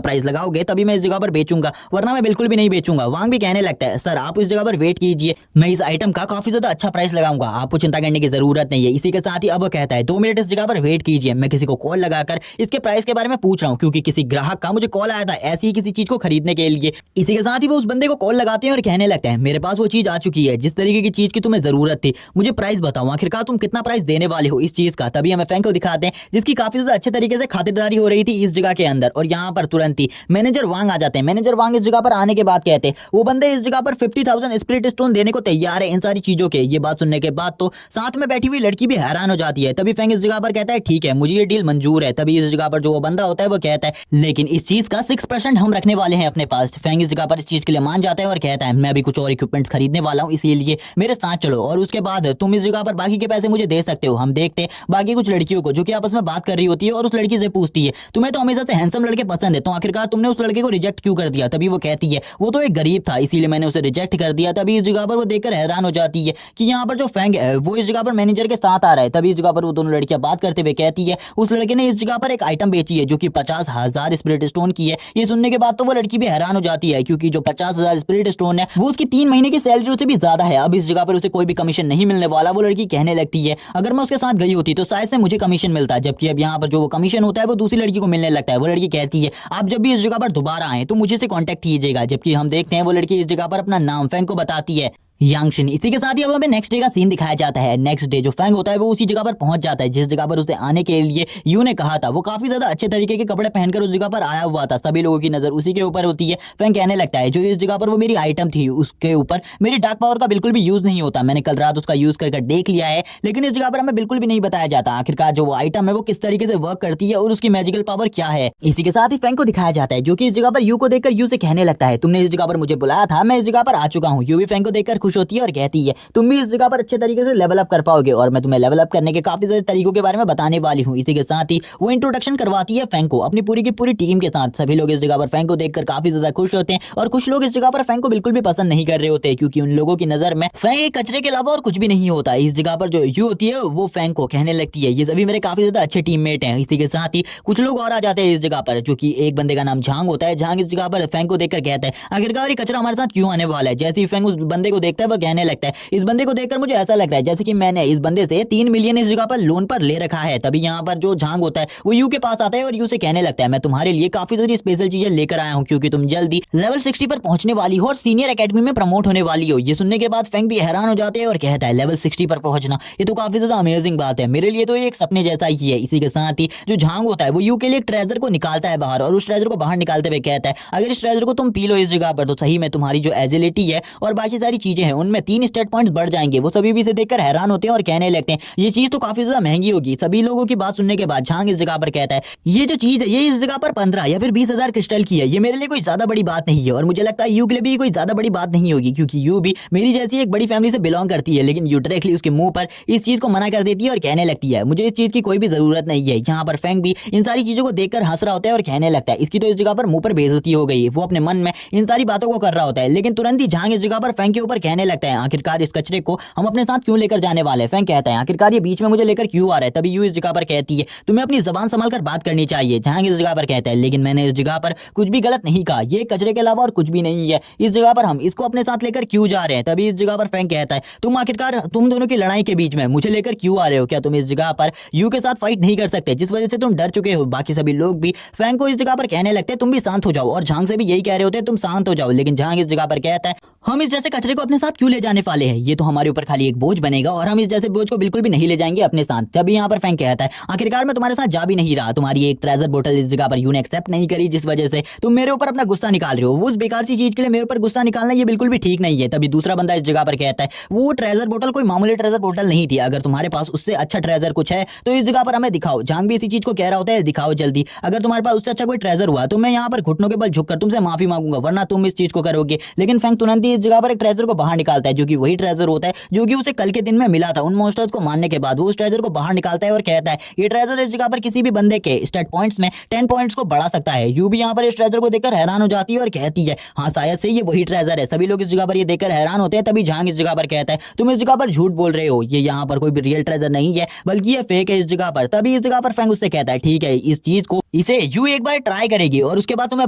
प्राइस लगाओगे तभी मैं इस जगह पर बेचूंगा, वरना मैं बिल्कुल भी नहीं बेचूंगा। वांग भी कहने लगता है सर आप इस जगह पर वेट कीजिए, मैं इस आइटम का काफी ज्यादा अच्छा प्राइस लगाऊंगा, आपको चिंता करने की जरूरत नहीं है। इसी के साथ ही अब वो कहता है 2 मिनट इस जगह पर वेट कीजिए, मैं किसी को कॉल लगाकर इसके प्राइस के बारे में पूछ रहा हूँ क्योंकि किसी ग्राहक का मुझे कॉल आया था ऐसी ही किसी चीज को खरीदने के लिए। इसी के साथ ही वो उस बंदे को कॉल लगाते हैं और कहने लगते हैं मेरे पास वो चीज आ चुकी है जिस तरीके की चीज की तुम्हें जरूरत थी, मुझे प्राइस बताओ आखिरकार तुम कितना प्राइस देने वाले हो इस चीज का। तभी हमें फैंग को दिखाते हैं जिसकी काफी ज्यादा अच्छे तरीके से खातिरदारी हो रही थी इस जगह के अंदर, और यहाँ पर तुरंत ही मैनेजर वांग आ जाते हैं। मैनेजर वांग इस जगह पर आने के बाद कहते हैं वो बंदे इस जगह पर 50,000 स्पिरिट स्टोन देने को तैयार है इन सारी चीजों के। ये बात सुनने के बाद तो साथ में बैठी हुई लड़की भी हैरान हो जाती है। तभी फैंग इस जगह पर कहता है ठीक है मुझे ये डील मंजूर है। तभी इस जगह पर जो वो बंदा होता है वो कहता है लेकिन इस चीज का 6% हम रखने वाले हैं अपने पास। फैंग इस जगह पर इस चीज के लिए मान जाता है और कहता है मैं अभी कुछ और इक्विपमेंट्स खरीदने वाला हूँ इसीलिए मेरे साथ चलो और उसके बाद तुम इस जगह पर बाकी के पैसे मुझे दे सकते हो। हम देखते हैं बाकी कुछ लड़कियों को जो कि आपस में बात कर रही होती है और उस लड़की से पूछती है तुम्हें तो हमेशा से हैंडसम लड़के पसंद है तो आखिरकार तुमने उस लड़के को रिजेक्ट क्यों कर दिया। तभी वो कहती है वो तो एक गरीब था इसीलिए मैंने उसे रिजेक्ट कर दिया। तभी इस जगह पर वो देखकर हैरान हो जाती है कि यहाँ पर जो फैंग है वो इस जगह पर मैनेजर के साथ आ रहा है। तभी इस जगह पर वो दोनों लड़कियां बात करते हुए कहती है उस लड़के ने इस जगह पर एक आइटम बेची है जो कि 50,000 स्पिरिट स्टोन की है। ये सुनने के बाद तो वो लड़की भी हैरान हो जाती है क्योंकि जो 50,000 स्पिरिट स्टोन है वो उसकी 3 महीने की सैलरी से भी ज्यादा है। अब इस जगह पर उसे कोई भी कमीशन नहीं मिलने वाला। वो लड़की कहने लगती है अगर मैं उसके साथ गई होती तो शायद से मुझे कमीशन मिलता, जबकि अब यहाँ पर जो वो कमीशन होता है वो दूसरी लड़की को मिलने लगता है। वो लड़की कहती है आप जब भी इस जगह पर दोबारा आए तो मुझे से कांटेक्ट कीजिएगा। जबकि हम देखते हैं वो लड़की इस जगह पर अपना नाम फैंग को बताती है यांगशिन। इसी के साथ ही अब हमें नेक्स्ट डे का सीन दिखाया जाता है। नेक्स्ट डे जो फैंग होता है वो उसी जगह पर पहुंच जाता है जिस जगह पर उसे आने के लिए यू ने कहा था। वो काफी ज्यादा अच्छे तरीके के कपड़े पहनकर उस जगह पर आया हुआ था। सभी लोगों की नजर उसी के ऊपर होती है। फैंग कहने लगता है जो इस जगह पर वो मेरी आइटम थी उसके ऊपर मेरी डार्क पावर का बिल्कुल भी यूज नहीं होता, मैंने कल रात उसका यूज करके देख लिया है, लेकिन इस जगह पर हमें बिल्कुल भी नहीं बताया जाता आखिरकार जो वो आइटम है वो किस तरीके से वर्क करती है और उसकी मैजिकल पावर क्या है। इसी के साथ ही फैंग को दिखाया जाता है जो कि इस जगह पर यू को देखकर यू से कहने लगता है तुमने इस जगह पर मुझे बुलाया था, मैं इस जगह पर आ चुका हूँ। यू भी फैंग को देखकर खुश होती है और कहती है तुम भी इस जगह पर अच्छे तरीके से लेवल अप कर पाओगे और मैं तुम्हें लेवल अप करने के काफी सारे तरीकों के बारे में बताने वाली हूँ। इसी के साथ ही वो इंट्रोडक्शन करवाती है फैंग को अपनी पूरी की पूरी टीम के साथ। सभी लोग इस जगह पर फैंग को देखकर काफी ज्यादा खुश होते हैं और कुछ लोग इस जगह पर फैंग को बिल्कुल भी पसंद नहीं कर रहे होते क्योंकि उन लोगों की नजर में फैंग एक कचरे के अलावा और कुछ भी नहीं होता। इस जगह पर जो यू होती है वो फैंग को कहने लगती है ये सभी मेरे काफी ज्यादा अच्छे टीममेट हैं। इसी के साथ ही कुछ लोग और आ जाते हैं इस जगह पर जो कि एक बंदे का नाम झांग होता है। झांग इस जगह पर फैंग को देखकर कहता है आखिरकार ये कचरा हमारे साथ क्यों आने वाला है। जैसे ही फैंग उस बंदे को देखता है वो कहने लगता है इस बंदे को देखकर मुझे ऐसा लग रहा है जैसे कि मैंने इस बंदे से 3 मिलियन इस जगह पर लोन पर ले रखा है। तभी यहाँ पर जो झांग होता है वो यू के पास आता है और यू से कहने लगता है मैं तुम्हारे लिए काफी सारी स्पेशल चीजें लेकर आया हूँ क्योंकि तुम जल्दी लेवल 60 पर पहुंचने वाली हो और सीनियर एकेडमी में प्रमोट होने वाली हो। ये सुनने के बाद फैंग भी हैरान हो जाते हैं और कहता है लेवल 60 पर पहुंचना ये तो काफी ज्यादा अमेजिंग बात है, मेरे लिए तो ये एक सपने जैसा ही है। इसी के साथ ही जो झांग होता है वो यू के लिए एक ट्रेजर को निकालता है बाहर और उस ट्रेजर को बाहर निकालते हुए कहता है अगर इस ट्रेजर को तुम पी लो इस जगह पर तो सही में तुम्हारी जो एजिलिटी है और बाकी सारी चीजें बचे हैं उनमें 3 स्टेट पॉइंट्स बढ़ जाएंगे। वो सभी भी इसे देखकर हैरान होते हैं और कहने लगते हैं ये चीज तो काफी ज्यादा महंगी होगी। सभी लोगों की बात सुनने के बाद झांग इस जगह पर कहता है ये जो चीज है ये इस जगह पर 15 या फिर 20,000 क्रिस्टल की है, ये मेरे लिए कोई ज्यादा बड़ी बात नहीं है और मुझे लगता है यू के लिए भी कोई ज्यादा बड़ी बात नहीं होगी क्योंकि यू भी मेरी जैसी एक बड़ी फैमिली से बिलोंग करती है। लेकिन यू डायरेक्टली उसके मुंह पर इस चीज को मना कर देती है और कहने लगती है मुझे इस चीज की कोई भी जरूरत नहीं है। यहाँ पर फैंग भी इन सारी चीजों को देखकर हंस रहा होता है और कहने लगता है इसकी तो इस जगह पर मुंह पर बेइज्जती हो गई। वो अपने मन में इन सारी बातों को कर रहा होता है लेकिन तुरंत ही झांग इस जगह पर फैंग के ऊपर कहने लगता है आखिरकार इस कचरे को हम अपने साथ क्यों लेकर जाने वाले हैं। फैंग कहता है आखिरकार ये बीच में मुझे लेकर क्यों आ रहा है। तभी यू इस जगह पर कहती है तुम्हें अपनी जबान संभाल कर बात करनी चाहिए। झांग इस जगह पर कहता है लेकिन मैंने इस जगह पर कुछ भी गलत नहीं कहा, ये कचरे के अलावा और कुछ भी नहीं है। इस जगह पर हम इसको अपने साथ लेकर क्यों जा रहे हैं। तभी इस जगह पर फैंग कहता है तुम आखिरकार तुम दोनों की लड़ाई के बीच में मुझे लेकर क्यों आ रहे हो। क्या तुम इस जगह पर यू के साथ फाइट नहीं कर सकते जिस वजह से तुम डर चुके हो। बाकी सभी लोग भी फैंग को इस जगह पर कहने लगते हैं तुम भी शांत हो जाओ और झांग से भी यही कह रहे होते हैं तुम शांत हो जाओ। लेकिन झांग इस जगह पर कहता है हम इस जैसे कचरे को अपने साथ क्यों ले जाने वाले हैं, ये तो हमारे ऊपर खाली एक बोझ बनेगा और हम इस जैसे बोझ को बिल्कुल भी नहीं ले जाएंगे अपने साथ। तभी यहाँ पर फैंग कहता है आखिरकार मैं तुम्हारे साथ जा भी नहीं रहा, तुम्हारी एक ट्रेजर बोतल इस जगह पर यू ने एक्सेप्ट नहीं करी जिस वजह से तुम मेरे ऊपर अपना गुस्सा निकाल रहे हो। वो उस बेकार सी चीज के लिए मेरे ऊपर गुस्सा निकालना ये बिल्कुल भी ठीक नहीं है। तभी दूसरा बंदा इस जगह पर कहता है वो ट्रेजर बोतल कोई मामूली ट्रेजर बोतल नहीं थी, अगर तुम्हारे पास उससे अच्छा ट्रेजर कुछ है तो इस जगह पर हमें दिखाओ। झांग भी इसी चीज को कह रहा होता है दिखाओ जल्दी, अगर तुम्हारे पास उससे अच्छा कोई ट्रेजर हुआ तो मैं यहाँ पर घुटनों के बल झुककर तुमसे माफी मांगूंगा वरना तुम इस चीज को करोगे। लेकिन फैंग तुरंत ही इस जगह पर एक ट्रेजर को बाहर निकालता है जो कि वही ट्रेजर होता है जो कि उसे कल के दिन में मिला था उन मॉन्स्टर्स को मारने के बाद। वो उस ट्रेजर को बाहर निकालता है और कहता है ये ट्रेजर इस जगह पर किसी भी बंदे के स्टेट पॉइंट्स में 10 पॉइंट्स को बढ़ा सकता है। यू भी यहाँ पर इस ट्रेजर को देखकर हैरान हो जाती है और कहती है हाँ शायद से ये वही ट्रेजर है। सभी लोग इस जगह पर ये देखकर हैरान होते हैं। तभी झांग इस जगह पर कहता है तुम इस जगह पर झूठ बोल रहे हो, ये यहाँ पर कोई भी रियल ट्रेजर नहीं है बल्कि ये फेक है इस जगह पर। तभी इस जगह पर फैंग उससे कहता है ठीक है इस चीज को इसे यू एक बार ट्राई करेगी और उसके बाद तुम्हें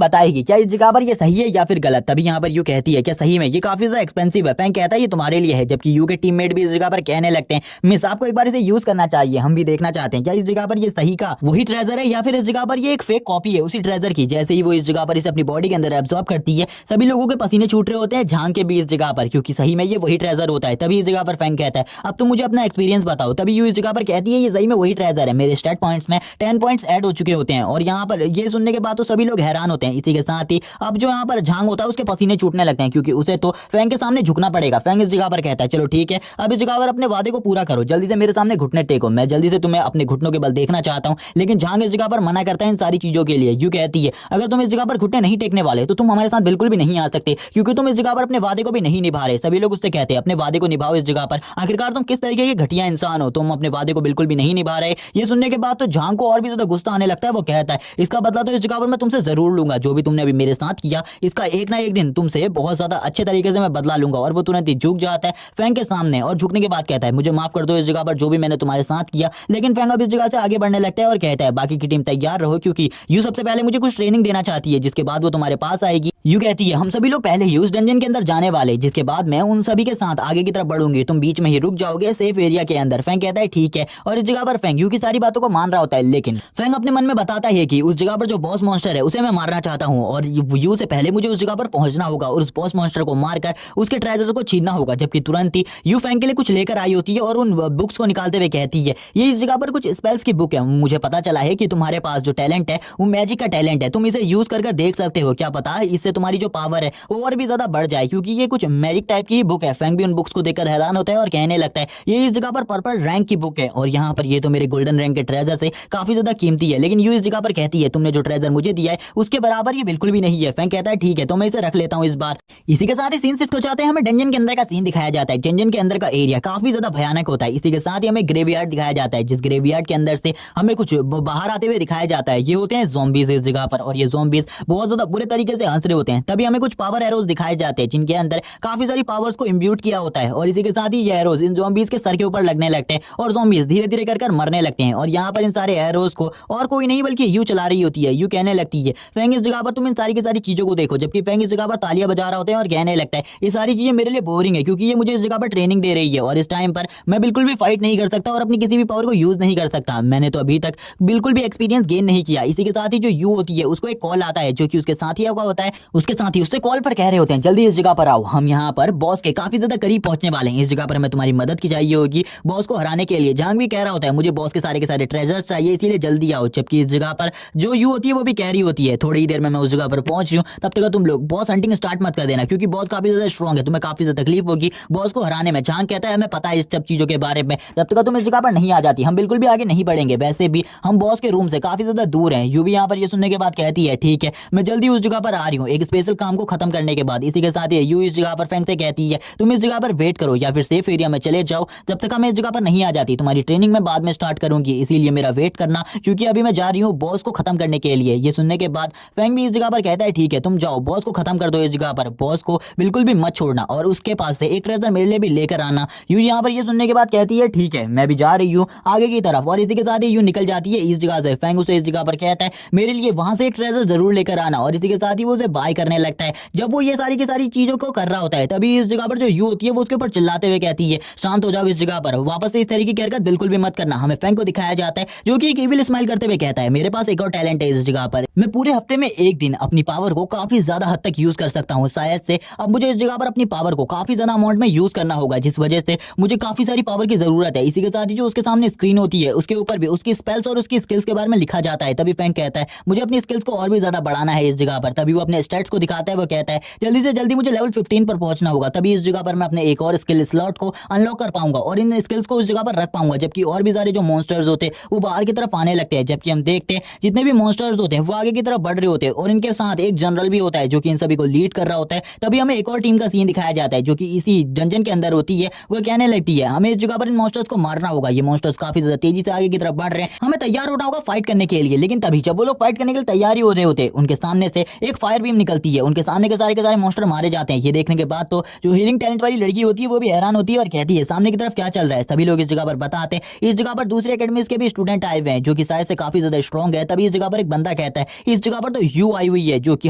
बताएगी क्या इस जगह पर ये सही है या फिर गलत। तभी यहाँ पर यू कहती है क्या सही में ये काफी ज्यादा एक्सपेंसिव है। फैंग कहता है ये तुम्हारे लिए है। जबकि यू के टीममेट भी इस जगह पर कहने लगते हैं मिस आपको एक बार इसे यूज करना चाहिए, हम भी देखना चाहते हैं क्या इस जगह पर ये सही का वही ट्रेजर है या फिर इस जगह पर ये एक फेक कॉपी है उसी ट्रेजर की। जैसे ही वो इस जगह पर इसे अपनी बॉडी के अंदर एब्जॉर्ब करती है सभी लोगों के पसीने छूट रहे होते हैं झांग के भी इस जगह पर क्योंकि सही में ये वही ट्रेजर होता है। तभी इस जगह पर फैंग कहता है अब तुम मुझे अपना एक्सपीरियंस बताओ। तभी यू इस जगह पर कहती है ये सही में वही ट्रेजर है, मेरे स्टेट पॉइंट्स में 10 पॉइंट्स ऐड हो चुके होते हैं। और यहाँ पर ये सुनने के बाद तो सभी लोग हैरान होते हैं। इसी के साथ ही अब जो यहाँ पर झांग होता है उसके पसीने छूटने लगते हैं क्योंकि उसे तो फैंग के सामने झुकना पड़ेगा। फैंग इस जगह पर कहता है चलो ठीक है अब इस जगह पर अपने वादे को पूरा करो, जल्दी से मेरे सामने घुटने टेको, मैं जल्दी से तुम्हें अपने घुटनों के बल देखना चाहता हूँ। लेकिन झांग इस जगह पर मना करता है इन सारी चीजों के लिए। यू कहती है अगर तुम इस जगह पर घुटने नहीं टेकने वाले तो तुम हमारे साथ बिल्कुल भी नहीं आ सकते क्योंकि तुम इस जगह पर अपने वादे को भी नहीं निभा रहे। सभी लोग उससे कहते हैं अपने वादे को निभाओ इस जगह पर, आखिरकार तुम किस तरीके के घटिया इंसान हो, तुम अपने वादे को बिल्कुल भी नहीं निभा रहे। ये सुनने के बाद तो झांग को और भी ज्यादा गुस्सा आने लगता है। वो कहता है इसका बदला तो इस जगह पर मैं तुमसे जरूर लूंगा, जो भी तुमने अभी मेरे साथ किया इसका एक ना एक दिन तुमसे बहुत ज्यादा अच्छे तरीके से मैं बदला लूंगा। और वो तुरंत ही झुक जाता है फैंग के सामने और झुकने के बाद कहता है मुझे माफ कर दो इस जगह पर जो भी मैंने तुम्हारे साथ किया। लेकिन फैंग अब इस जगह से आगे बढ़ने लगता है और कहता है बाकी की टीम तैयार रहो क्योंकि यू सबसे पहले मुझे कुछ ट्रेनिंग देना चाहती है जिसके बाद वो तुम्हारे पास आएगी। यू कहती है हम सभी लोग पहले ही उस डंजन के अंदर जाने वाले जिसके बाद मैं उन सभी के साथ आगे की तरफ बढ़ूंगी, तुम बीच में ही रुक जाओगे सेफ एरिया के अंदर। फैंग कहता है ठीक है और इस जगह पर फैंग यू की सारी बातों को मान रहा होता है। लेकिन फैंग अपने मन में बताता है कि उस जगह पर जो बॉस मॉन्स्टर है उसे मैं मारना चाहता हूँ और यू से पहले मुझे उस जगह पर पहुंचना होगा और उस बॉस मॉन्स्टर को मारकर उसके ट्रेजर को छीनना होगा। जबकि तुरंत ही यू फैंग के लिए कुछ लेकर आई होती है और उन बुक्स को निकालते हुए कहती है ये इस जगह पर कुछ स्पेल्स की बुक है, मुझे पता चला है कि तुम्हारे पास जो टैलेंट है वो मैजिक का टैलेंट है, तुम इसे यूज कर देख सकते हो, क्या पता इससे तुम्हारी जो पावर है वो और भी ज्यादा बढ़ जाए क्योंकि ये कुछ मैजिक टाइप की बुक है। फैंग भी उन बुक्स को देखकर हैरान होता है और कहने लगता है ये इस जगह पर पर्पल रैंक की बुक है और यहाँ पर ये तो मेरे गोल्डन रैंक के ट्रेजर से काफी ज्यादा कीमती है। लेकिन यू इस जगह पर कहती है तुमने जो ट्रेजर मुझे दिया है उसके बराबर ये बिल्कुल भी नहीं है। फैंग कहता है ठीक है तो मैं इसे रख लेता हूँ इस बार। इसी के साथ ही सीन शिफ्ट हो जाते हैं, हमें डंजन के अंदर का सीन दिखाया जाता है। डंजन के अंदर का एरिया काफी ज्यादा भयानक होता है। इसी के साथ ही हमें ग्रेवयार्ड दिखाया जाता है जिस ग्रेवयार्ड के अंदर से हमें कुछ बाहर आते हुए दिखाया जाता है। ये होते हैं ज़ॉम्बीज इस जगह पर और ये ज़ॉम्बीज बहुत ज्यादा बुरे तरीके से हंस रहे होते हैं। तभी हमें कुछ पावर एरोज दिखाए जाते हैं जिनके अंदर काफी सारी पावर्स को इम्ब्यूट किया होता है और इसी के साथ ही ये एरोज इन ज़ॉम्बीज के सर के ऊपर लगने लगते हैं और ज़ॉम्बीज धीरे धीरे कर मरने लगते हैं। और यहाँ पर इन सारे एरोज को और कोई नहीं बल्कि यू चला रही होती है। यू कहने लगती है फैंग इस जगह पर तुम इन सारी की सारी चीजों को देखो, जबकि फैंग इस जगह पर तालियां बजा रहा होता है और कहने लगता है ये सारी चीजें मेरे लिए बोरिंग है क्योंकि ये मुझे इस जगह पर ट्रेनिंग दे रही है और इस टाइम पर मैं बिल्कुल भी फाइट नहीं कर सकता और अपनी किसी भी पावर को यूज नहीं कर सकता। मैंने तो अभी तक बिल्कुल भी एक्सपीरियंस गेन नहीं किया। इसी के साथ ही जो यू होती है उसको एक कॉल आता है जो कि उसके साथी का होता है। उसके साथ ही उससे कॉल पर कह रहे होते हैं जल्दी इस जगह पर आओ, हम यहाँ पर बॉस के काफी ज्यादा करीब पहुंचने वाले हैं, इस जगह पर हमें तुम्हारी मदद की चाहिए होगी बॉस को हराने के लिए। झांग भी कह रहा होता है मुझे बॉस के सारे ट्रेजर्स चाहिए इसीलिए जल्दी आओ। जबकि इस जगह पर जो यू होती है वो भी कह रही होती है थोड़ी ही देर में मैं उस जगह पर पहुंच रही हूँ, तब तक तुम लोग बॉस हंटिंग स्टार्ट मत कर देना क्योंकि बॉस बॉस काफी ज्यादा स्ट्रॉन्ग है, तुम्हें काफी ज्यादा तकलीफ होगी बॉस को हराने में। चांग कहता है हमें पता है इस सब चीजों के बारे में, जब तक तुम इस जगह पर नहीं आ जाती हम बिल्कुल भी आगे नहीं बढ़ेंगे। वैसे भी हम बॉस के रूम से काफी ज्यादा दूर हैं। यू भी यहाँ पर ये सुनने के बाद कहती है ठीक है मैं जल्दी उस जगह पर आ रही हूँ एक स्पेशल काम को खत्म करने के बाद। इसी के साथ यू इस जगह पर फैंग से कहती है तुम इस जगह पर वेट करो या फिर सेफ एरिया में चले जाओ, जब तक मैं इस जगह पर नहीं आ जाती तुम्हारी ट्रेनिंग में बाद में स्टार्ट करूंगी, इसीलिए मेरा वेट करना क्योंकि अभी मैं जा रही हूँ बॉस को खत्म करने के लिए। ये सुनने के बाद फैंग भी इस जगह पर कहता है ठीक है तुम जाओ बॉस को खत्म कर दो इस जगह पर, बॉस को बिल्कुल भी मत छोड़ना और उसके पास से एक ट्रेजर मेरे लिए भी लेकर आना। यू यहाँ पर ये सुनने के बाद कहती है ठीक है मैं भी जा रही हूँ आगे की तरफ, और इसी के साथ ही यू निकल जाती है इस जगह से। फैंग उसे इस जगह पर कहता है मेरे लिए वहां से एक ट्रेजर जरूर लेकर आना, और इसी के साथ ही वो उसे बाय करने लगता है। जब वो ये सारी की सारी चीजों को कर रहा होता है तभी इस जगह पर जो यू होती है वो उसके ऊपर चिल्लाते हुए कहती है शांत हो जाओ इस जगह पर, वापस से इस तरीके की हरकत बिल्कुल भी मत करना। हमें फैंग को दिखाया जाता है जो कि एक इविल स्माइल करते हुए कहता है मेरे पास एक और टैलेंट है इस जगह पर, मैं पूरे हफ्ते में एक दिन अपनी पावर को काफी ज्यादा हद तक यूज कर सकता हूँ। शायद से अब मुझे इस जगह पर अपनी पावर को काफी ज्यादा अमाउंट में यूज करना होगा जिस वजह से मुझे काफी सारी पावर की जरूरत है। इसी के साथ ही जो उसके सामने स्क्रीन होती है उसके ऊपर भी उसकी स्पेल्स और उसकी स्किल्स के बारे में लिखा जाता है। तभी फैंग कहता है मुझे अपनी स्किल्स को और भी ज्यादा बढ़ाना है इस जगह पर। तभी वो अपने स्टैट्स को दिखाता है, वो कहता है जल्दी से जल्दी मुझे लेवल 15 पर पहुंचना होगा, तभी इस जगह पर मैं अपने एक और स्किल स्लॉट को अनलॉक कर पाऊंगा और इन स्किल्स को उस जगह पर रख पाऊंगा, जबकि और भी सारे जो मॉन्स्टर्स होते हैं वो बाहर की तरफ आने लगते हैं। जबकि हम देखते हैं जितने भी मॉन्स्टर्स होते हैं वो आगे की तरफ बढ़ रहे होते हैं और इनके साथ एक जनरल भी होता है जो कि इन सभी को लीड कर रहा होता है। तभी हमें एक और टीम का सीन दिखाया जाता है जो कि इसी डंजन के अंदर होती है। वो कहने लगती है हमें इस जगह पर इन मॉन्स्टर्स को मारना होगा, ये मॉन्स्टर्स काफी ज्यादा तेजी से आगे की तरफ बढ़ रहे हैं, हमें तैयार होना होगा फाइट करने के लिए। लेकिन तभी जब वो लोग फाइट करने के लिए तैयारी हो रहे होते हैं उनके सामने से एक फायर बीम निकलती है, उनके सामने के सारे मॉन्स्टर मारे जाते हैं। ये देखने के बाद तो जो हीलिंग टैलेंट वाली लड़की होती है वो भी हैरान होती है और कहती है सामने की तरफ क्या चल रहा है। सभी लोग इस जगह पर बताते हैं इस जगह पर दूसरे एकेडमी के भी स्टूडेंट आए हुए हैं जो कि शायद से काफी ज्यादा स्ट्रॉन्ग है। तभी इस जगह पर एक बंदा कहता है इस जगह पर तो यू आई हुई है जो कि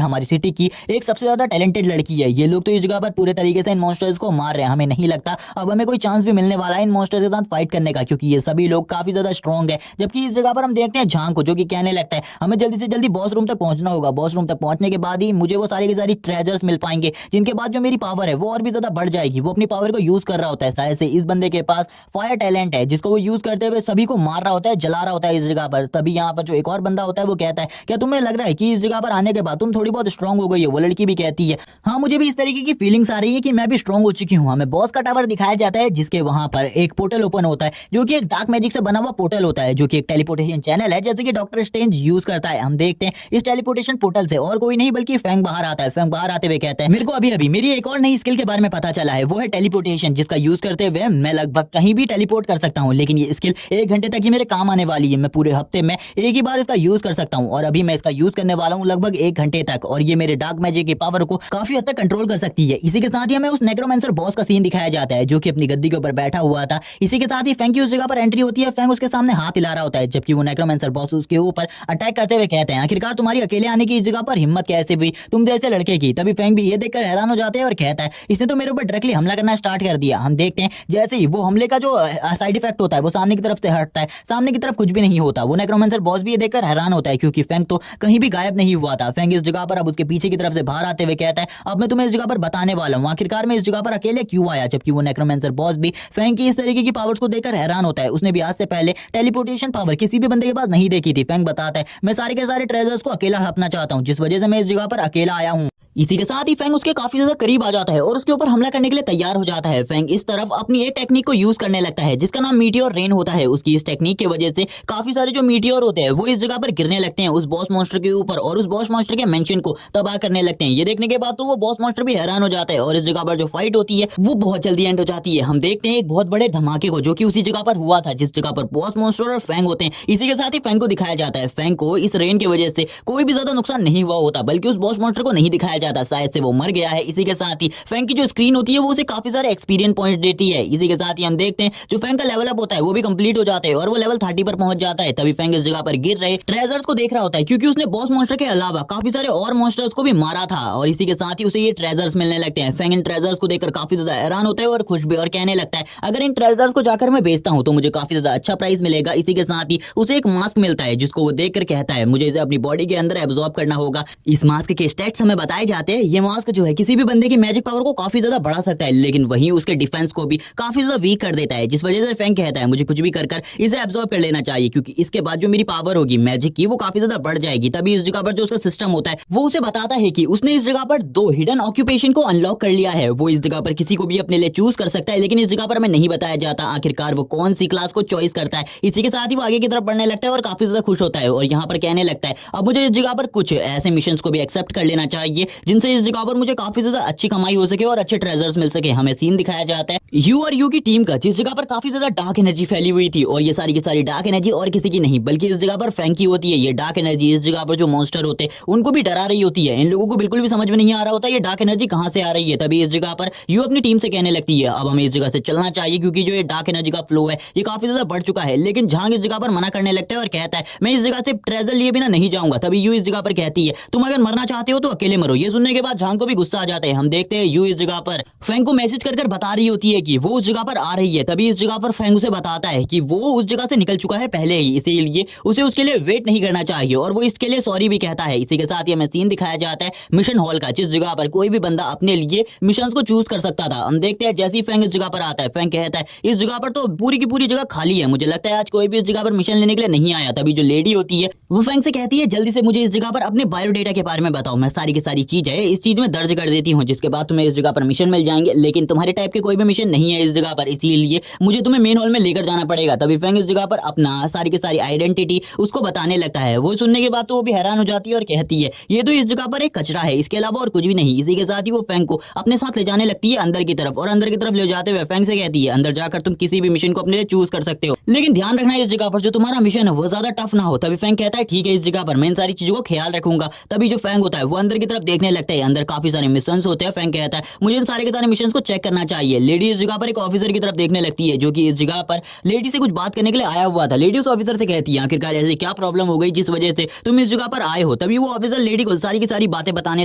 हमारी सिटी की एक सबसे ज्यादा टैलेंटेड लड़की है, ये लोग तो इस जगह पर पूरे तरीके से इन मॉन्स्टर्स को मार रहे हैं, हमें नहीं लगता अब हमें कोई चांस भी मिलने वाला है इन मॉन्स्टर्स के साथ फाइट करने का क्योंकि ये सभी लोग काफी ज्यादा स्ट्रॉन्ग है। जबकि इस जगह पर हम देखते हैं झांग को जो कि कहने लगता है हमें जल्दी से जल्दी बॉस रूम तक पहुंचना होगा, बॉस रूम तक पहुंचने के बाद ही मुझे वो सारी की सारी ट्रेजर्स मिल पाएंगे जिनके बाद जो मेरी पावर है वो और भी ज्यादा बढ़ जाएगी। वो अपनी पावर को यूज कर रहा होता है, शायद से इस बंदे के पास फायर टैलेंट है जिसको वो यूज करते हुए सभी को मार रहा होता है, जला रहा होता है इस जगह पर। तभी यहाँ पर जो एक और बंदा होता है वो कहता है क्या तुम्हें लग रहा है कि इस जगह पर आने के बाद तुम थोड़ी बहुत स्ट्रॉन्ग हो गई है। वो लड़की भी कहती है हाँ मुझे भी इस तरीके की फीलिंग्स आ रही है कि मैं भी स्ट्रॉन्ग हो चुकी हूँ। हमें बॉस का टावर दिखाया जाता है जिसके वहां पर एक पोर्टल ओपन होता है जो कि एक डार्क मैजिक से बना हुआ पोर्टल होता है जो कि एक टेलीपोर्टेशन चैनल है जैसे कि डॉक्टर स्ट्रेंज यूज करता है। हम देखते हैं इस टेलीपोर्टेशन पोर्टल से और कोई नहीं बल्कि फैंग बाहर आता है। फैंग बाहर आते हुए कहता है मेरे को अभी अभी मेरी एक और नई स्किल के बारे में पता चला है, वो है टेलीपोर्टेशन, जिसका यूज करते हुए मैं लगभग कहीं भी टेलीपोर्ट कर सकता हूँ। लेकिन ये स्किल 1 घंटे तक ही मेरे काम आने वाली है, मैं पूरे हफ्ते में एक ही बार इसका यूज कर सकता हूँ और अभी मैं इसका यूज करने वाला हूँ लगभग 1 घंटे तक, और ये मेरे डार्क मैजिक की पावर को काफी हद तक कंट्रोल कर सकती है। इसी के साथ ही हमें उस नेक्रोमेंसर बॉस का सीन दिखाया जाता है जो कि अपनी गद्दी के ऊपर बैठा हुआ था। इसी के साथ ही फैंग की उस जगह पर एंट्री होती है, फैंग उसके सामने हाथ हिला रहा होता है जबकि वो नेक्रोमेंसर बॉस उसके ऊपर अटैक करते हुए कहते हैं आखिरकार तुम्हारी अकेले आने की इस जगह पर हिम्मत कैसे हुई तुम जैसे लड़के की। तभी फैंग भी ये देखकर हैरान हो जाते हैं और कहता है इसने तो मेरे ऊपर डायरेक्टली हमला करना स्टार्ट कर दिया। हम देखते हैं जैसे ही वो हमले का जो साइड इफेक्ट होता है वो सामने की तरफ से हटता है, सामने की तरफ कुछ भी नहीं होता। वो नेक्रोमेंसर बॉस भी ये देखकर हैरान होता है क्योंकि फैंग तो कहीं भी गायब नहीं हुआ था। फैंग इस जगह पर अब उसके पीछे की तरफ से बाहर आते हुए कहता है अब मैं तुम्हें इस जगह पर बताने वाला हूँ आखिरकार मैं इस जगह पर अकेले क्यों आया। जबकि वो नेक्रोमेंसर बॉस भी फैंग की इस तरीके की पावर्स को देखकर हैरान होता है, उसने भी आज से पहले टेलीपोर्टेशन पावर किसी भी बंदे के पास नहीं देखी थी। फैंग बताता है मैं सारे के सारे ट्रेजर्स को अकेला हड़पना चाहता हूँ जिस वजह से मैं इस जगह पर अकेला आया हूँ। इसी के साथ ही फैंग उसके काफी ज्यादा करीब आ जाता है और उसके ऊपर हमला करने के लिए तैयार हो जाता है। फैंग इस तरफ अपनी एक टेक्निक को यूज करने लगता है जिसका नाम मीटियोर रेन होता है। उसकी इस टेक्निक की वजह से काफी सारे जो मीटियोर होते हैं वो इस जगह पर गिरने लगते हैं उस बॉस मॉन्स्टर के ऊपर और उस बॉस मॉन्स्टर के मेंशन को तबाह करने लगते हैं। ये देखने के बाद तो वो बॉस मॉन्स्टर भी हैरान हो जाता है और इस जगह पर जो फाइट होती है वो बहुत जल्दी एंड हो जाती है। हम देखते हैं एक बहुत बड़े धमाके को जो कि उसी जगह पर हुआ था जिस जगह पर बॉस मॉन्स्टर और फैंग होते हैं। इसी के साथ ही फैंग को दिखाया जाता है। फैंग को इस रेन की वजह से कोई भी ज्यादा नुकसान नहीं हुआ होता बल्कि उस बॉस मॉन्स्टर को नहीं दिखाया जाता, शायद से वो मर गया है। इसी के साथ ही फैंग की जो स्क्रीन होती है वो उसे काफी सारे एक्सपीरियंस पॉइंट देती है। इसी के साथ ही हम देखते हैं जो फैंग का लेवल अप होता है वो भी कंप्लीट हो जाता है और वो लेवल 30 पर पहुंच जाता है। तभी फैंग इस जगह पर गिर रहे ट्रेजर्स को देख रहा होता है क्योंकि उसने बॉस मॉन्स्टर के अलावा काफी सारे और मॉन्स्टर्स को भी मारा था और इसी के साथ ही उसे ये ट्रेजर्स मिलने लगते हैं। फैंग इन ट्रेजर्स को देखकर काफी ज्यादा हैरान होता है और खुश भी और कहने लगता है अगर इन ट्रेजर्स को जाकर मैं बेचता हूं तो मुझे काफी ज्यादा अच्छा प्राइस मिलेगा। इसी के साथ ही उसे एक मास्क मिलता है जिसको वो देखकर कहता है मुझे इसे अपनी बॉडी के अंदर एब्जॉर्ब करना होगा। इस मास्क के स्टैट्स हमें बताए जाते हैं ये मास्क जो है किसी भी बंदे की मैजिक पावर को काफी ज्यादा बढ़ा सकता है, लेकिन वहीं उसके डिफेंस को भी काफी ज्यादा वीक कर देता है, जिस वजह से फैंग कहता है मुझे कुछ भी कर इसे एब्जॉर्ब कर लेना चाहिए, क्योंकि इसके बाद जो मेरी पावर होगी मैजिक की वो काफी ज्यादा बढ़ जाएगी। तभी इस जगह पर जो उसका सिस्टम होता है वो उसे बताता है कि उसने इस जगह पर 2 हिडन ऑक्यूपेशन को अनलॉक कर लिया है। वो इस जगह पर किसी को भी अपने लिए चूज कर सकता है, लेकिन इस जगह पर हमें नहीं बताया जाता आखिरकार वो कौन सी क्लास को चॉइस करता है। इसी के साथ ही वो आगे की तरफ बढ़ने लगता है और काफी ज्यादा खुश होता है और यहाँ पर कहने लगता है अब मुझे इस जगह पर कुछ ऐसे मिशन को भी एक्सेप्ट कर लेना चाहिए जिनसे इस जगह पर मुझे काफी ज्यादा अच्छी कमाई हो सके और अच्छे ट्रेजर्स मिल सके। हमें सीन दिखाया जाता है यू और यू की टीम का, जिस जगह पर काफी ज्यादा डार्क एनर्जी फैली हुई थी और ये सारी की सारी डार्क एनर्जी और किसी की नहीं बल्कि इस जगह पर फैंग की होती है। ये डार्क एनर्जी इस जगह पर जो मॉन्स्टर होते हैं उनको भी डरा रही होती है। इन लोगों को बिल्कुल भी समझ में नहीं आ रहा होता ये डार्क एनर्जी कहां से आ रही है। तभी इस जगह पर यू अपनी टीम से कहने लगती है अब हमें इस जगह से चलना चाहिए, क्योंकि जो ये डार्क एनर्जी का फ्लो है ये काफी ज्यादा बढ़ चुका है। लेकिन झांग इस जगह पर मना करने लगता है और कहता है मैं इस जगह से ट्रेजर लिए बिना नहीं जाऊंगा। तभी यू इस जगह पर कहती है तुम अगर मरना चाहते हो तो अकेले मरो। ये सुनने के बाद झांग को भी गुस्सा आ जाता है। हम देखते हैं यू इस जगह पर फैंग को मैसेज कर बता रही होती है कि वो उस जगह पर आ रही है। तभी इस जगह पर फैंग उसे बताता है कि वो उस जगह से निकल चुका है पहले ही, इसीलिए उसे उसके लिए वेट नहीं करना चाहिए और वो इसके लिए सॉरी भी कहता है। इसी के साथ ही हमें सीन दिखाया जाता है मिशन हॉल का, जिस जगह पर कोई भी बंदा अपने लिए मिशन को चूज कर सकता था। हम देखते हैं जैसे ही फैंग इस जगह पर आता है फैंग कहता है इस जगह पर तो पूरी की पूरी जगह खाली है, मुझे लगता है आज कोई भी इस जगह पर मिशन लेने के लिए नहीं आया। तभी जो लेडी होती है वो फैंग से कहती है जल्दी से मुझे इस जगह पर अपने बायोडेटा के बारे में बताओ, मैं सारी की सारी चीजें इस चीज में दर्ज कर देती हूँ, जिसके बाद तुम्हें इस जगह पर मिशन मिल जाएंगे। लेकिन तुम्हारे टाइप के कोई भी मिशन नहीं है इस जगह पर, इसीलिए मुझे तुम्हें मेन हॉल में लेकर जाना पड़ेगा। तभी फैंग इस जगह पर अपना सारी की सारी आइडेंटिटी उसको बताने लगता है। वो सुनने के बाद तो वो भी हैरान हो जाती है और कहती है ये तो इस जगह पर एक कचरा है, इसके अलावा और कुछ भी नहीं। इसी के साथ ही वो फैंग को अपने साथ ले जाने लगती है अंदर की तरफ और अंदर की तरफ ले जाते हुए फैंग से कहती है अंदर जाकर तुम किसी भी मिशन को अपने लिए चूज कर सकते हो, लेकिन ध्यान रखना इस जगह पर जो तुम्हारा मिशन है वो ज्यादा टफ ना हो। तभी फैंग कहता है ठीक है इस जगह पर मैं इन सारी चीजों को ख्याल रखूंगा। तभी जो फैंग होता है वो अंदर की तरफ देखने लगता है, अंदर काफी सारे मिशन होते हैं। फैंग कहता है मुझे इन सारे के सारे मिशन को चेक करना चाहिए। लेडी इस जगह पर एक ऑफिसर की तरफ देखने लगती है जो कि इस जगह पर लेडी से कुछ बात करने के लिए आया हुआ था। लेडी उस ऑफिसर से कहती है आखिरकार ऐसी क्या प्रॉब्लम हो गई जिस वजह से तुम इस जगह पर आए हो। तभी वो ऑफिसर लेडी को सारी की सारी बातें बताने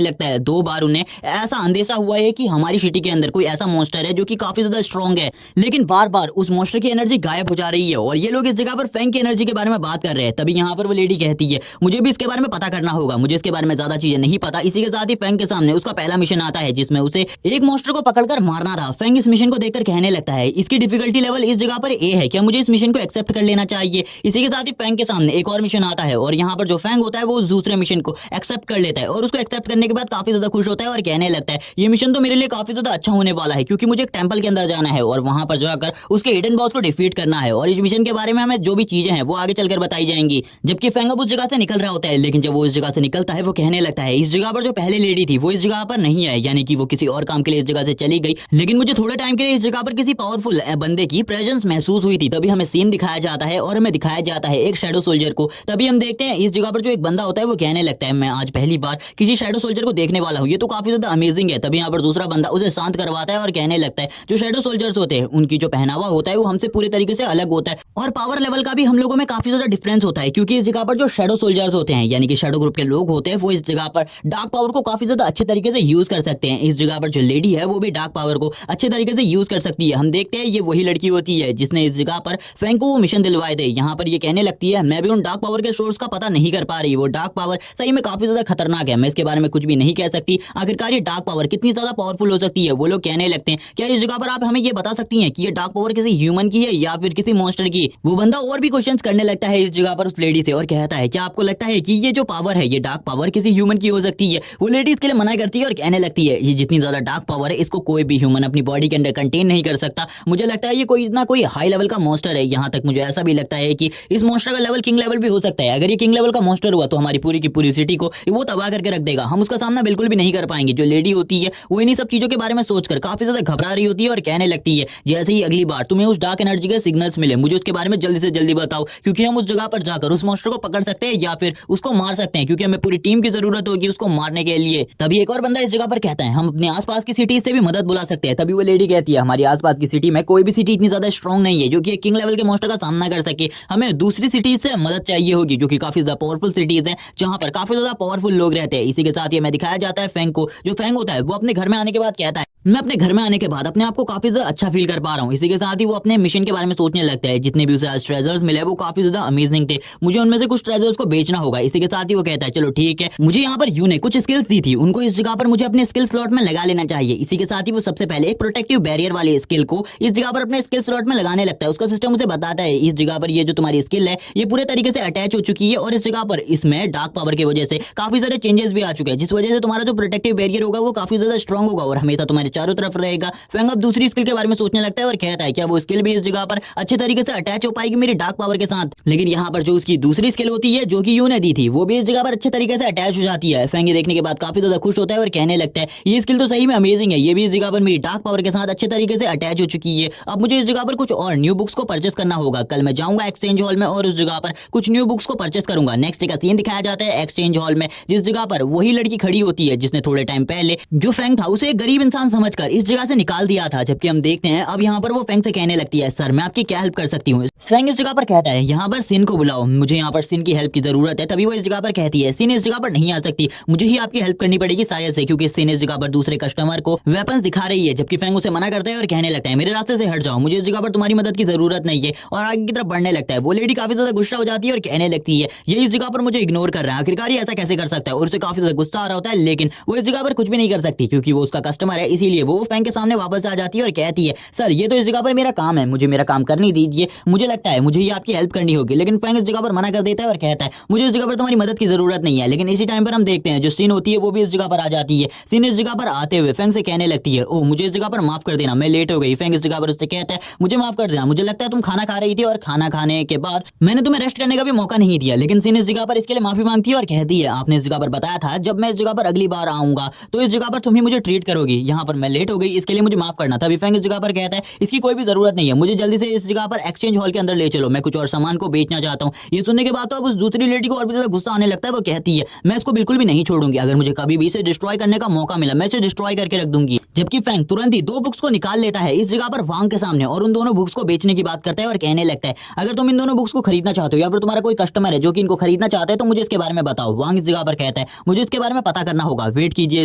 लगता है। 2 बार उन्हें ऐसा अंदेशा हुआ है कि हमारी सिटी के अंदर कोई ऐसा मॉन्स्टर है जो कि काफी ज्यादा स्ट्रॉन्ग है, लेकिन बार बार उस मॉन्स्टर की एनर्जी गायब हो जा रही है और ये लोग इस जगह पर फैंग की एनर्जी के बारे में बात कर रहे हैं। तभी यहाँ पर वो लेडी कहती है मुझे भी इसके बारे में पता करना होगा, मुझे इसके बारे में ज्यादा चीजें नहीं पता। इसी के साथ ही फैंग के सामने उसका पहला मिशन आता है जिसमें उसे एक मॉन्स्टर को पकड़कर मारना था। फैंग इस मिशन को देखकर कहने लगता है इसकी डिफिकल्टी लेवल इस जगह पर ए है, क्या मुझे इस मिशन को एक्सेप्ट कर लेना चाहिए। इसी के साथ ही फैंग के सामने एक और मिशन आता है और यहाँ पर जो फैंग होता है वो उस दूसरे मिशन को एक्सेप्ट कर लेता है और उसको एक्सेप्ट करने के बाद काफी ज्यादा खुश होता है और कहने लगता है ये मिशन तो मेरे लिए काफी ज्यादा अच्छा होने वाला है, क्योंकि मुझे एक टेंपल के अंदर जाना है और वहां पर जाकर उसके हिडन बॉस को डिफीट करना है और इस मिशन के बारे में हमें जो भी चीजें हैं वो आगे चलकर बताई जाएंगी। जबकि फैंग अब उस जगह से निकल रहा होता है, लेकिन जब वो उस जगह से निकलता है वो कहने लगता है इस जगह पर जो पहले लेडी थी वो इस जगह पर नहीं है, यानी कि वो किसी और काम के लिए इस जगह से चली गई, लेकिन मुझे थोड़े टाइम के लिए इस जगह पर किसी पावरफुल बंदे की प्रेजेंस महसूस हुई थी। तभी हमें सीन दिखाया जाता है और हमें दिखाया जाता है एक शैडो सोल्जर को। तभी हम देखते हैं इस जगह पर जो एक बंदा होता है वो कहने लगता है मैं आज पहली बार किसी शैडो सोल्जर को देखने वाला हूँ, ये तो काफी ज्यादा अमेजिंग है। तभी यहाँ पर दूसरा बंदा उसे शांत करवाता है और कहने लगता है जो शैडो सोल्जर्स होते हैं उनकी जो पहनावा होता है वो हमसे पूरे तरीके से अलग होता है और पावर लेवल का भी हम लोगों में काफी ज्यादा डिफरेंस होता है, क्योंकि इस जगह पर जो शैडो सोल्जर्स होते हैं यानी कि शैडो ग्रुप के लोग होते हैं वो इस जगह पर डार्क पावर को काफी ज्यादा अच्छे तरीके से यूज कर सकते हैं। इस जगह पर जो लेडी है वो भी डार्क पावर को अच्छे तरीके से यूज कर सकती है। हम देखते हैं ये वही लड़की होती है जिसने इस जगह पर फैंग को वो मिशन दिलवाए थे। यहाँ पर ये कहने लगती है मैं भी उन डार्क पावर के सोर्स का पता नहीं कर पा रही, वो डार्क पावर सही में काफी ज्यादा खतरनाक है, मैं इसके बारे में कुछ भी नहीं कह सकती। आखिरकार ये डार्क पावर कितनी ज्यादा पावरफुल हो सकती है। वो लोग कहने लगते हैं क्या इस जगह पर आप हमें ये बता सकती हैं कि ये डार्क पावर किसी ह्यूमन की है या फिर किसी मॉन्स्टर की। वो बंदा और भी क्वेश्चंस करने लगता है इस जगह पर उस लेडी से और कहता है क्या आपको लगता है कि ये जो पावर है ये डार्क पावर किसी ह्यूमन की हो सकती है। वो लेडी इसके लिए मना करती है और कहने लगती है ये जितनी ज्यादा डार्क पावर है इसको कोई भी ह्यूमन अपनी बॉडी के अंदर कंटेन नहीं कर सकता, मुझे लगता है ये कोई इतना कोई हाई लेवल का मॉन्स्टर है। यहाँ तक मुझे ऐसा भी लगता है कि इस मॉन्स्टर का लेवल किंग लेवल भी हो सकता है। अगर ये किंग लेवल का मॉन्स्टर हुआ तो हमारी पूरी की पूरी सिटी को वो तबाह करके रख देगा, हम उसका सामना बिल्कुल भी नहीं कर पाएंगे। जो लेडी होती है वो इन्हीं सब चीजों के बारे में सोचकर काफी ज्यादा घबरा रही होती है और कहने लगती है जैसे ही अगली बार तुम्हें उस डार्क एनर्जी के सिग्नल्स मिले मुझे उसके बारे में जल्दी से जल्दी बताओ, क्योंकि हम उस जगह पर जाकर उस मॉन्स्टर को पकड़ सकते हैं या फिर उसको मार सकते हैं, क्योंकि हमें पूरी टीम की जरूरत होगी उसको मारने के लिए। तभी एक और बंदा इस जगह पर कहता है हम अपने आसपास की सिटी से भी मदद बुला सकते हैं। तभी वो लेडी कहती है हमारी आसपास की सिटी में कोई भी सिटी इतनी ज्यादा स्ट्रॉन्ग नहीं है जो कि किंग लेवल के मॉन्स्टर का सामना कर सके, हमें दूसरी सिटीज से मदद चाहिए होगी जो कि काफी ज्यादा पावरफुल सिटीज हैं जहां पर काफी ज्यादा पावरफुल लोग रहते हैं। इसी के साथ ये मैं दिखाया जाता है फैंग को, जो फैंग होता है वो अपने घर में आने के बाद कहता है मैं अपने घर में आने के बाद अपने आप को काफी ज्यादा अच्छा फील कर पा रहा हूँ। इसी के साथ ही वो अपने मिशन के बारे में सोचने लगता है। जितने भी उसे आज ट्रेजर्स मिले वो काफी ज्यादा अमेजिंग थे, मुझे उनमें से कुछ ट्रेजर्स को बेचना होगा। इसी के साथ ही वो कहता है चलो ठीक है, मुझे यहाँ पर यू ने कुछ स्किल्स दी थी, उनको इस जगह पर मुझे अपने स्किल स्लॉट में लगा लेना चाहिए। इसी के साथ ही वो सबसे पहले एक प्रोटेक्टिव बैरियर वाली स्किल को इस जगह पर अपने स्किल स्लॉट में लगाने लगता है। उसका सिस्टम उसे बताता है इस जगह पर ये जो तुम्हारी स्किल है ये पूरे तरीके से अटैच हो चुकी है और इस जगह पर इसमें डार्क पावर की वजह से काफी सारे चेंजेस भी आ चुके हैं, जिस वजह से तुम्हारा जो प्रोटेक्टिव बैरियर होगा वो काफी ज्यादा स्ट्रॉन्ग होगा और हमेशा तुम्हारे चारों तरफ रहेगा। फैंग अब दूसरी स्किल के बारे में सोचने लगता है और कहता है क्या वो स्किल भी इस जगह पर अच्छे तरीके से अटैच हो पाएगी मेरी डार्क पावर के साथ। लेकिन यहाँ पर जो उसकी दूसरी स्किल होती है जो कि यू ने दी थी वो भी इस जगह पर अच्छे तरीके से अटैच हो जाती है। फैंग ये देखने के बाद काफी ज्यादा खुश होता है और कहने लगता है ये स्किल तो सही में अमेजिंग है, ये भी इस जगह पर मेरी डार्क पावर के साथ अच्छे तरीके से अटैच हो चुकी है। अब मुझे इस जगह पर कुछ और न्यू बुक्स को परचेस करना होगा। कल मैं जाऊंगा एक्सचेंज हॉल में और उस जगह पर कुछ न्यू बुक्स को परचेस करूंगा। नेक्स्ट का सीन दिखाया जाता है एक्सचेंज हॉल में, जिस जगह पर वही लड़की खड़ी होती है जिसने थोड़े टाइम पहले जो फैंग था उसे एक गरीब इंसान समझकर इस जगह से निकाल दिया था। जबकि हम देखते हैं अब यहाँ पर वो फैंग से कहने लगती है सर मैं आपकी क्या हेल्प कर सकती हूँ। फैंग इस जगह पर कहता है यहाँ पर सिन को बुलाओ, मुझे यहाँ पर सिन की हेल्प की जरूरत है। तभी वो इस जगह पर कहती है सिन इस जगह पर नहीं आ सकती, मुझे ही आपकी हेल्प करनी पड़ेगी शायद से, क्योंकि सिन इस जगह पर दूसरे कस्टमर को वेपन्स दिखा रही है। जबकि फैंग उसे मना करता है और कहने लगता है मेरे रास्ते से हट जाओ, मुझे इस जगह पर तुम्हारी मदद की जरूरत नहीं है, और आगे की तरफ बढ़ने लगता है। वो लेडी काफी ज्यादा गुस्सा हो जाती है और कहने लगती है ये इस जगह पर मुझे इग्नोर कर रहा है, आखिरकार ऐसा कैसे कर सकता है, और उसे काफी ज्यादा गुस्सा आ रहा होता है। लेकिन वो इस जगह पर कुछ भी नहीं कर सकती क्योंकि वो उसका कस्टमर है, इसीलिए वो फैंग के सामने वापस आ जाती है और कहती है सर ये तो इस जगह पर मेरा काम है, मुझे मेरा काम करने दीजिए, मुझे लगता है मुझे ही आपकी हेल्प करनी होगी। लेकिन फैंग इस जगह पर मना कर देता है और कहता है मुझे इस जगह पर तुम्हारी मदद की जरूरत नहीं है। लेकिन इसी टाइम पर हम देखते हैं जो सीन होती है वो भी इस जगह पर आ जाती है। सीन इस जगह पर आते हुए फैंग से कहने लगती है ओ मुझे इस जगह पर माफ कर देना, मैं लेट हो गई। फैंग इस जगह पर उससे कहता है मुझे माफ कर देना, मुझे लगता है तुम खाना खा रही थी और खाना खाने के बाद मैंने तुम्हें रेस्ट करने का भी मौका नहीं दिया। लेकिन सीन इस जगह पर इसके लिए माफी मांगती है और कहती है आपने इस जगह पर बताया था जब मैं इस जगह पर अगली बार आऊंगा तो इस जगह पर तुम ही मुझे ट्रीट करोगी, यहाँ पर मैं लेट हो गई इसके लिए मुझे माफ करना। तभी फैंग इस जगह पर कहता है इसकी कोई भी जरूरत नहीं है, मुझे जल्दी से इस जगह पर एक्सचेंज हॉल के अंदर ले चलो, मैं कुछ और सामान को बेचना चाहता हूँ। ये सुनने के बाद तो अब उस दूसरी लेडी को और भी ज्यादा गुस्सा आने लगता है। वो कहती है मैं इसको बिल्कुल भी नहीं छोड़ूंगी, अगर मुझे कभी भी इसे डिस्ट्रॉय करने का मौका मिला मैं इसे डिस्ट्रॉय करके रख दूंगी। जबकि फैंग तुरंत ही 2 बुक्स को निकाल लेता है इस जगह पर वांग के सामने और उन दोनों बुक्स को बेचने की बात करता है और कहने लगता है अगर तुम इन दोनों बुक्स को खरीदना चाहते हो या फिर तुम्हारा कोई कस्टमर है जो कि इनको खरीदना चाहता है तो मुझे इसके बारे में बताओ। वांग इस जगह पर कहता है मुझे इसके बारे में पता करना होगा, वेट कीजिए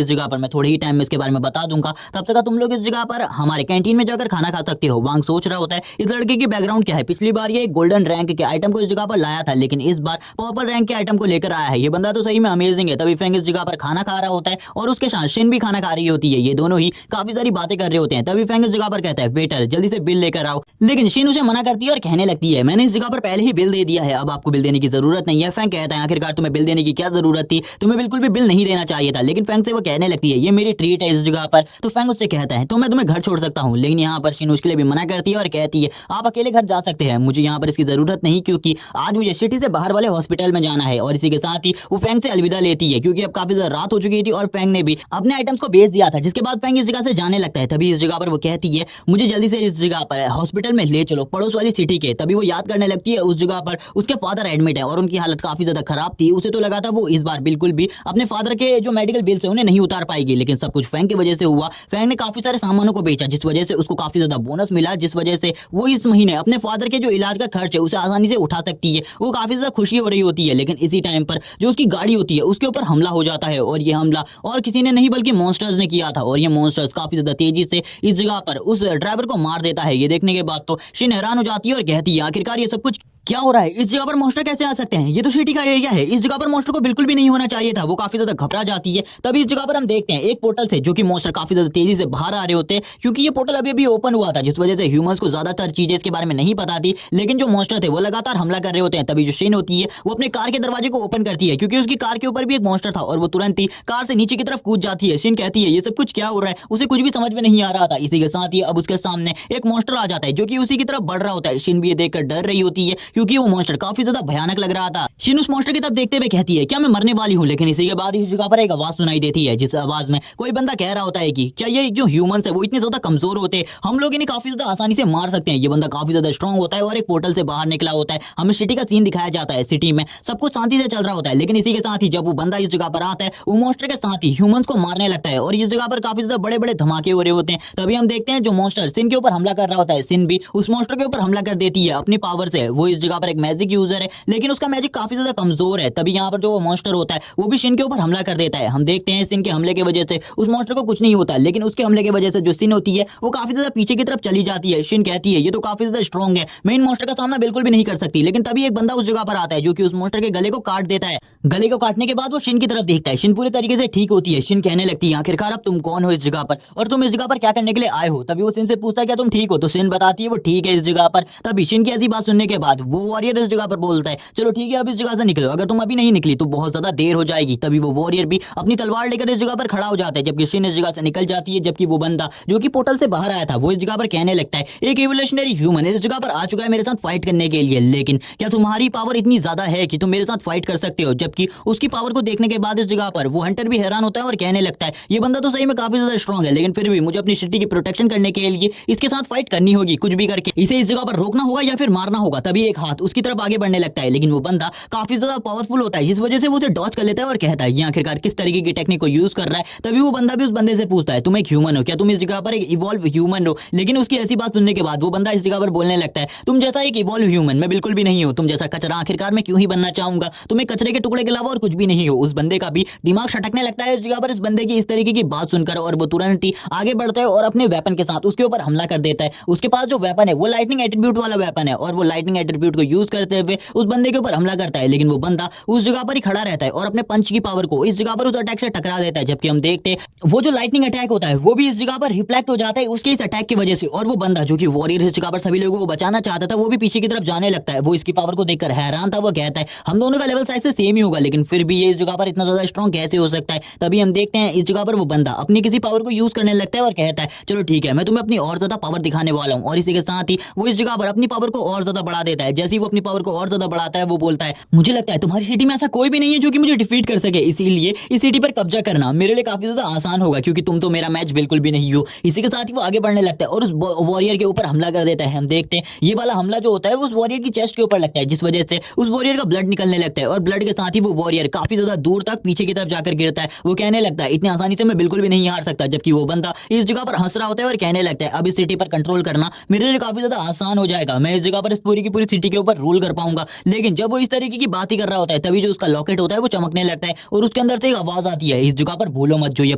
इस जगह पर, मैं थोड़े ही टाइम में इसके बारे में बता दूंगा, तब तक तुम लोग इस जगह पर हमारे कैंटीन में जाकर खाना खा सकते हो। वांग सोच रहा होता है इस लड़के की बैकग्राउंड क्या है, पिछली बार ये गोल्डन रैंक के आइटम को इस जगह पर लाया था लेकिन इस बार पर्पल रैंक के आइटम को लेकर आया है, ये बंदा तो सही में अमेजिंग है। तभी फैंग इस जगह पर खाना खा रहा होता है और उसके साथ शिन भी खाना खा रही होती है, ये दोनों ही काफी सारी बातें कर रहे होते हैं। तभी फैंग इस जगह पर कहता है वेटर जल्दी से बिल लेकर आओ, लेकिन शिन उसे मना करती है और कहने लगती है मैंने इस जगह पर पहले ही बिल दे दिया है, अब आपको बिल देने की जरूरत नहीं है। फैंग कहता है आखिरकार तुम्हें बिल देने की क्या जरूरत थी, तुम्हें बिल्कुल भी बिल नहीं देना चाहिए था। लेकिन फैंग से वो कहने लगती है ये मेरी ट्रीट है इस जगह पर। तो फैंग उससे कहता है तो मैं तुम्हें घर छोड़ सकता हूँ, लेकिन यहाँ पर शिन उसके लिए भी मना करती है और कहती है आप अकेले घर जा सकते हैं, मुझे यहाँ पर इसकी जरूरत नहीं क्योंकि आज मुझे सिटी से बाहर वाले हॉस्पिटल में जाना है। और इसी के साथ ही वो फैंग से अलविदा लेती है क्योंकि अब काफी ज्यादा रात हो चुकी थी और फैंग ने भी अपने आइटम्स को बेच दिया था, जिसके बाद फैंग इस जगह से जाने लगता है। तभी इस जगह पर वो कहती है मुझे जल्दी से इस जगह पर हॉस्पिटल में ले चलो, पड़ोस वाली सिटी के। तभी वो याद करने लगती है उस जगह पर उसके फादर एडमिट है और उनकी हालत काफी ज्यादा खराब थी, उसे तो लगा था वो इस बार बिल्कुल भी अपने फादर के जो मेडिकल बिल है उन्हें नहीं उतार पाएगी, लेकिन सब कुछ फैंग की वजह से हुआ। फैंग ने काफी सारे सामानों को बेचा जिस वजह से उसको काफी ज्यादा बोनस मिला, जिस वजह से वो इस महीने अपने फादर के जो इलाज का खर्च है उसे आसानी से उठा सकती है। वो काफी ज्यादा खुशी हो रही होती है, लेकिन इसी टाइम पर जो उसकी गाड़ी होती है उसके ऊपर हमला हो जाता है और ये हमला और किसी ने नहीं बल्कि मॉन्स्टर्स ने किया था और ये मॉन्स्टर्स काफी ज्यादा तेजी से इस जगह पर उस ड्राइवर को मार देता है। ये देखने के बाद तो शिन हैरान हो जाती है और कहती है आखिरकार ये सब कुछ क्या हो रहा है, इस जगह पर मॉन्स्टर कैसे आ सकते हैं, ये तो सिटी का एरिया है, इस जगह पर मॉन्स्टर को बिल्कुल भी नहीं होना चाहिए था। वो काफी ज्यादा घबरा जाती है। तभी इस जगह पर हम देखते हैं एक पोर्टल से जो कि मॉन्स्टर काफी ज्यादा तेजी से बाहर आ रहे होते हैं क्योंकि ये पोर्टल अभी अभी ओपन हुआ था, जिस वजह से ह्यूमंस को ज्यादातर चीजें इसके बारे में नहीं पता थी, लेकिन जो मॉन्स्टर थे वो लगातार हमला कर रहे होते हैं। तभी जो शिन होती है वो अपने कार के दरवाजे को ओपन करती है क्योंकि उसकी कार के ऊपर भी एक मॉन्स्टर था और वो तुरंत ही कार से नीचे की तरफ कूद जाती है। शिन कहती है ये सब कुछ क्या हो रहा है, उसे कुछ भी समझ में नहीं आ रहा था। इसी के साथ ही अब उसके सामने एक मॉन्स्टर आ जाता है जो कि उसी की तरफ बढ़ रहा होता है। शिन भी ये देखकर डर रही होती है क्योंकि वो मॉन्स्टर काफी ज्यादा भयानक लग रहा था। शिन उस मॉन्स्टर की तरफ देखते हुए कहती है क्या मैं मरने वाली हूँ, लेकिन इसी के बाद इस जगह पर एक आवाज सुनाई देती है जिस आवाज में कोई बंदा कह रहा होता है कि क्या ये जो ह्यूमंस है वो इतने ज्यादा कमजोर होते हैं, हम लोग इन्हें काफी ज्यादा आसानी से मार सकते हैं। ये बंदा काफी ज्यादा स्ट्रॉन्ग होता है और एक पोर्टल से बाहर निकला होता है। हमें सिटी का सीन दिखाया जाता है, सिटी में सब कुछ शांति से चल रहा होता है, लेकिन इसी के साथ ही जब वो बंदा इस जगह पर आता है वो मॉन्स्टर के साथ ही ह्यूमंस को मारने लगता है और इस जगह पर काफी ज्यादा बड़े बड़े धमाके हो रहे होते हैं। तभी हम देखते हैं जो मॉन्स्टर सिन के ऊपर हमला कर रहा होता है, सिन भी उस मॉन्स्टर के ऊपर हमला कर देती है अपनी पावर से। वो इस जगह पर एक मैजिक यूजर है, लेकिन उसका मैजिक काफी ज्यादा कमजोर है। तभी यहाँ पर जो मॉन्स्टर होता है वो भी शिन के ऊपर हमला कर देता है। हम देखते हैं शिन के हमले की वजह से उस मॉन्स्टर को कुछ नहीं होता, लेकिन उसके हमले की वजह से जो शिन होती है वो काफी ज्यादा पीछे की तरफ चली जाती है। शिन कहती है ये तो काफी ज्यादा स्ट्रॉन्ग है, मैं इन मॉन्स्टर का सामना बिल्कुल भी नहीं कर सकती। लेकिन तभी एक बंदा उस जगह पर आता है जो कि उस मॉन्स्टर के गले को काट देता है। गले को काटने के बाद वो शिन की तरफ देखता है। शिन पूरी तरीके से ठीक होती है। शिन कहने लगती है आखिरकार अब तुम कौन हो इस जगह पर, और तुम इस जगह पर क्या करने के लिए आए हो। तभी वो शिन से पूछता है क्या तुम ठीक हो, तो शिन बताती है वो ठीक है इस जगह पर। तभी शिन की ऐसी बात सुनने के बाद वो वॉरियर इस जगह पर बोलता है चलो ठीक है अब इस जगह से निकलो, अगर तुम अभी नहीं निकली तो बहुत ज्यादा देर हो जाएगी। तभी वो वॉरियर भी अपनी तलवार लेकर इस जगह पर खड़ा हो जाता है, जबकि शिन इस जगह से निकल जाती है। जबकि वो बंदा जो कि पोर्टल से बाहर आया था वो इस जगह पर कहने लगता है एक एवोल्यूशनरी ह्यूमन इस जगह पर आ चुका है मेरे साथ फाइट करने के लिए, लेकिन क्या तुम्हारी पावर इतनी ज्यादा है कि तुम मेरे साथ फाइट कर सकते हो। जबकि उसकी पावर को देखने के बाद इस जगह पर वो हंटर भी हैरान होता है और कहने लगता है ये बंदा तो सही में काफी ज्यादा स्ट्रॉन्ग है, लेकिन फिर भी मुझे अपनी सिटी की प्रोटेक्शन करने के लिए इसके साथ फाइट करनी होगी, कुछ भी करके इसे इस जगह पर रोकना होगा या फिर मारना होगा। तभी एक हाथ उसकी तरफ आगे बढ़ने लगता है, लेकिन वो बंदा काफी ज्यादा पावरफुल होता है जिस वजह से वो उसे डॉच कर लेता है और कहता है ये आखिरकार किस तरीके की टेक्निक को यूज कर रहा है। तभी वो बंदा भी उस बंदे से पूछता है तुम एक ह्यूमन हो क्या, तुम इस जगह पर एक इवॉल्व ह्यूमन हो। लेकिन उसकी ऐसी बात सुनने के बाद वो बंदा इस जगह पर बोलने लगता है तुम जैसा एक इवॉल्व ह्यूमन मैं बिल्कुल भी नहीं हूँ, तुम जैसा कचरा आखिरकार मैं क्यों ही बनना चाहूंगा, तुम एक कचरे के टुकड़े के अलावा और कुछ भी नहीं हो। उस बंदे का भी दिमाग सटकने लगता है इस जगह पर इस बंदे की इस तरीके की बात सुनकर, और वो तुरंत ही आगे बढ़ता है और अपने वेपन के साथ उसके ऊपर हमला कर देता है। उसके पास जो वेपन है वो लाइटनिंग एट्रीब्यूट वाला वेपन है, और वो लाइटनिंग एट्रीब्यूट को यूज करते हुए उस बंदे के ऊपर हमला करता है। लेकिन वो बंदा उस जगह पर ही खड़ा रहता है और अपने पंच की पावर को इस जगह पर उस अटैक से टकरा देता है। जबकि हम देखते हैं वो जो लाइटनिंग अटैक होता है वो भी इस जगह पर रिफ्लेक्ट हो जाता है उसके इस अटैक की वजह से, और वो बंदा जो कि वॉरियर इस जगह पर सभी लोगों को बचाना चाहता था वो भी पीछे की तरफ जाने लगता है। वो इसकी पावर को देखकर हैरान था, वो कहता है हम दोनों का लेवल शायद से सेम ही होगा, लेकिन फिर भी ये इस जगह पर इतना ज्यादा स्ट्रॉन्ग कैसे हो सकता है। तभी हम देखते हैं इस जगह पर वो बंदा अपनी किसी पावर को यूज करने लगता है और कहता है चलो ठीक है मैं तुम्हें अपनी और ज्यादा पावर दिखाने वाला हूँ, और इसी के साथ ही वो इस जगह पर अपनी पावर को और ज्यादा बढ़ा देता है। जैसे ही वो अपनी पावर को और ज्यादा बढ़ाता है वो बोलता है मुझे लगता है तुम्हारी सिटी में ऐसा कोई भी नहीं है जो कि मुझे डिफीट कर सके, इसीलिए इस सिटी पर कब्जा करना मेरे लिए काफी ज्यादा आसान होगा क्योंकि तुम तो मेरा मैच बिल्कुल भी नहीं हो। इसी के साथ ही वो आगे बढ़ने लगता है और उस वॉरियर के ऊपर हमला कर देता है। हम देखते हैं ये वाला हमला जो होता है वो उस वॉरियर की चेस्ट के ऊपर लगता है, जिस वजह से उस वॉरियर का ब्लड निकलने लगता है, और ब्लड के साथ ही वो वॉरियर काफी ज्यादा दूर तक पीछे की तरफ जाकर गिरता है। वो कहने लगता है इतनी आसानी से मैं बिल्कुल भी नहीं हार सकता। जबकि वो बंदा इस जगह पर हंस रहा होता है और कहने लगता है अब इस सिटी पर कंट्रोल करना मेरे लिए काफी ज्यादा आसान हो जाएगा, मैं इस जगह पर इस पूरी की पूरी सिटी के ऊपर रूल कर पाऊंगा। लेकिन जब वो इस तरीके की बात ही कर रहा होता है तभी जो उसका लॉकेट होता है वो चमकने लगता है और उसके अंदर से एक आवाज आती है इस जगह पर भूलो मत जो ये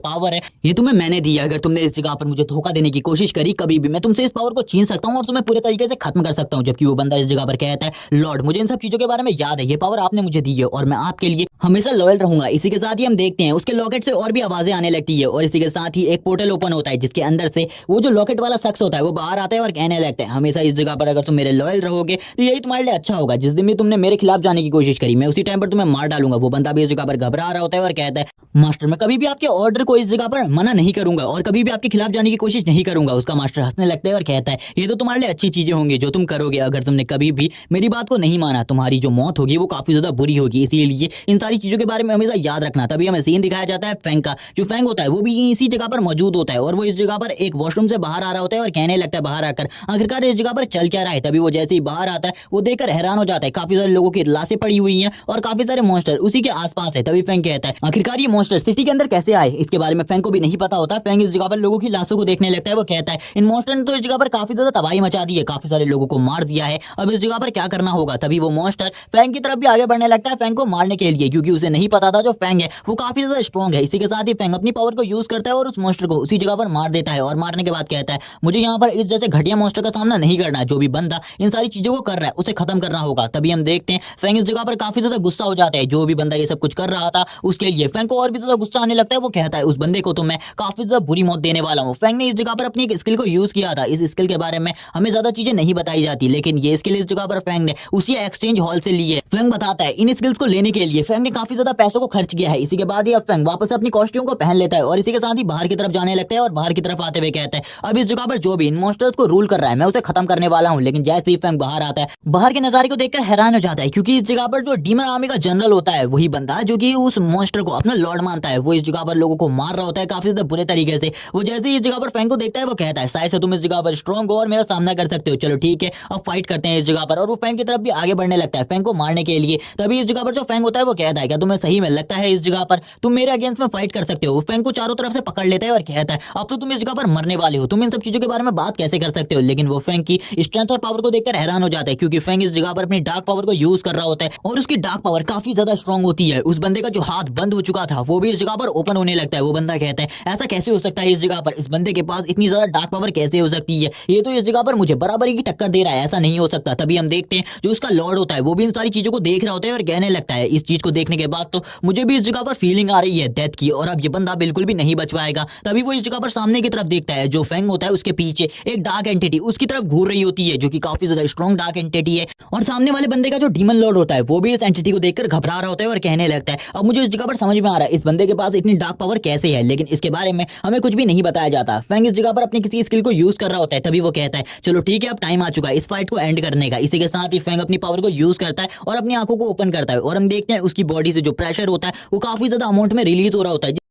पावर है ये तुम्हें मैंने दी है, अगर तुमने इस जगह पर मुझे धोखा देने की कोशिश करी कभी भी मैं तुमसे इस पावर को छीन सकता हूँ और तुम्हें पूरे तरीके से खत्म कर सकता हूँ। जबकि वो बंदा इस जगह पर कहता है लॉर्ड मुझे इन सब चीजों के बारे में याद है, ये पावर आपने मुझे दी है और मैं आपके लिए हमेशा लॉयल रहूंगा। इसी के साथ ही हम देखते हैं उसके लॉकेट से और भी आवाजें आने लगती है, और इसी के साथ ही एक पोर्टल ओपन होता है जिसके अंदर से वो जो लॉकेट वाला शख्स होता है वो बाहर आता है और कहने लगता है हमेशा इस जगह पर अगर तुम मेरे लॉयल रहोगे तो यही तुम्हारे लिए अच्छा होगा, जिस दिन भी तुमने मेरे खिलाफ जाने की कोशिश करी मैं उसी टाइम पर तुम्हें मार डालूंगा। वो बंदा भी इस जगह पर घबरा रहा होता है और कहता है मास्टर मैं कभी भी आपके ऑर्डर को इस जगह पर मना नहीं करूंगा और कभी भी आपके खिलाफ जाने की कोशिश नहीं करूंगा। उसका मास्टर हंसने लगता है और कहता है ये तो तुम्हारे लिए अच्छी चीजें होंगी जो तुम करोगे, अगर तुमने कभी भी मेरी बात को नहीं माना तुम्हारी जो मौत होगी वो काफी ज्यादा बुरी होगी, इसीलिए इन सारी चीजों के बारे में हमेशा याद रखना। तभी हमें सीन दिखाया जाता है फैंग का। जो फैंग होता है वो भी इसी जगह पर मौजूद होता है और वो इस जगह पर एक वॉशरूम से बाहर आ रहा होता है और कहने लगता है बाहर आकर आखिरकार इस जगह पर चल क्या रहा है। तभी वो जैसे ही बाहर आता है वो देखकर हैरान हो जाता है, काफी सारे लोगों की लाशें पड़ी हुई हैं और काफी सारे मॉन्स्टर उसी के आसपास है। तभी फैंग कहता है आखिरकार ये मॉन्स्टर सिटी के अंदर कैसे आए, इसके बारे में फैंग को भी नहीं पता होता। फैंग इस जगह पर लोगों की लाशों को देखने लगता है, वो कहता है इन मॉन्स्टर ने तो इस जगह पर काफी ज्यादा तबाही मचा दी है, काफी सारे लोगों को मार दिया है, अब इस जगह पर क्या करना होगा। तभी वो मॉन्स्टर फैंग की तरफ भी आगे बढ़ने लगता है फैंग को मारने के लिए, क्योंकि उसे नहीं पता था जो फैंग है वो काफी ज्यादा स्ट्रॉन्ग है। इसी के साथ ही फैंग अपनी पावर को यूज करता है और उस मॉन्स्टर को उसी जगह पर मार देता है, और मारने के बाद कहता है मुझे यहाँ पर इस जैसे घटिया मॉन्स्टर का सामना नहीं करना, जो भी बंदा इन सारी चीजों को कर रहा है उसे खत्म करना होगा। तभी हम देखते हैं फैंग इस जगह पर काफी ज्यादा गुस्सा हो जाता है, जो भी बंदा ये सब कुछ कर रहा था उसके लिए फैंग को और भी ज्यादा गुस्सा आने लगता है। वो कहता है उस बंदे को तो मैं काफी ज्यादा बुरी मौत देने वाला हूँ। फैंग ने इस जगह पर अपनी एक स्किल को यूज किया था, इस स्किल के बारे में हमें ज्यादा चीजें नहीं बताई जाती, लेकिन ये स्किल इस जगह पर फैंग ने उसी एक्सचेंज हॉल से ली है। फैंग बताता है इन स्किल्स को लेने के लिए फैंग ने काफी ज्यादा पैसों को खर्च किया है। इसी के बाद ही अब फैंग वापस अपनी कॉस्ट्यूम को पहन लेता है और इसी के साथ ही बाहर की तरफ जाने लगता है, और बाहर की तरफ आते हुए कहता है अब इस जगह पर जो भी इन मॉन्स्टर्स को रूल कर रहा है मैं उसे खत्म करने वाला हूँ। लेकिन जैसे ही फैंग बाहर आता है बाहर के नजारे को देखकर हैरान हो जाता है, क्योंकि इस जगह पर जो डीमन आर्मी का जनरल होता है वही बंदा जो कि उस मॉन्स्टर को अपना लॉर्ड मानता है, वो इस जगह पर लोगों को मार रहा होता है काफी ज्यादा बुरे तरीके से। वो जैसे ही इस जगह पर फैंग को देखता है वो कहता है शायद से तुम इस जगह पर स्ट्रॉन्ग हो और मेरा सामना कर सकते हो, चलो ठीक है अब फाइट करते हैं इस जगह पर। और वो फैंग की तरफ भी आगे बढ़ने लगता है फैंग को मारने के लिए। तभी इस जगह पर जो फैंग होता है वो कहता है क्या तुम्हें सही में लगता है इस जगह पर तुम मेरे अगेंस्ट में फाइट कर सकते हो। वो फैंग को चारों तरफ से पकड़ लेता है और कहता है अब तो तुम इस जगह पर मरने वाले हो, तुम इन सब चीजों के बारे में बात कैसे कर सकते हो। लेकिन वो फैंग की स्ट्रेंथ और पावर को देखकर हैरान हो जाता है, क्योंकि क्योंकि फैंग इस जगह पर अपनी डार्क पावर को यूज कर रहा होता है और उसकी डार्क पावर काफी ज्यादा स्ट्रांग होती है। उस बंदे का जो हाथ बंद हो चुका था वो भी इस जगह पर ओपन होने लगता है। वो बंदा कहता है ऐसा कैसे हो सकता है, इस जगह पर इस बंदे के पास इतनी ज्यादा डार्क पावर कैसे हो सकती है, ये तो इस जगह पर मुझे बराबरी की टक्कर दे रहा है, ऐसा नहीं हो सकता। तभी हम देखते हैं जो उसका लॉर्ड होता है वो भी इन सारी चीजों को देख रहा होता है और कहने लगता है इस चीज को देखने के बाद तो मुझे भी इस जगह पर फीलिंग आ रही है डेथ की, और अब ये बंदा बिल्कुल भी नहीं बच पाएगा। तभी वो इस जगह पर सामने की तरफ देखता है, जो फैंग होता है उसके पीछे एक डार्क एंटिटी उसकी तरफ घूर रही होती है, जो कि काफी ज्यादा स्ट्रॉन्ग डार्क एंटिटी है। और सामने वाले बंदे का जो डीमन लॉर्ड होता है वो भी इस एंटिटी को देखकर घबरा रहा होता है और कहने लगता है अब मुझे इस जगह पर समझ में आ रहा है इस बंदे के पास इतनी डार्क पावर कैसे है, लेकिन इसके बारे में हमें कुछ भी नहीं बताया जाता। फैंग इस जगह पर अपनी किसी स्किल को यूज कर रहा होता है। तभी वो कहता है चलो ठीक है अब टाइम आ चुका है इस फाइट को एंड करने का। इसी के साथ ही फैंग अपनी पावर को यूज करता है और अपनी आंखों को ओपन करता है और हम देखते हैं उसकी बॉडी से जो प्रेशर होता है वो काफी ज्यादा अमाउंट में रिलीज हो रहा होता है।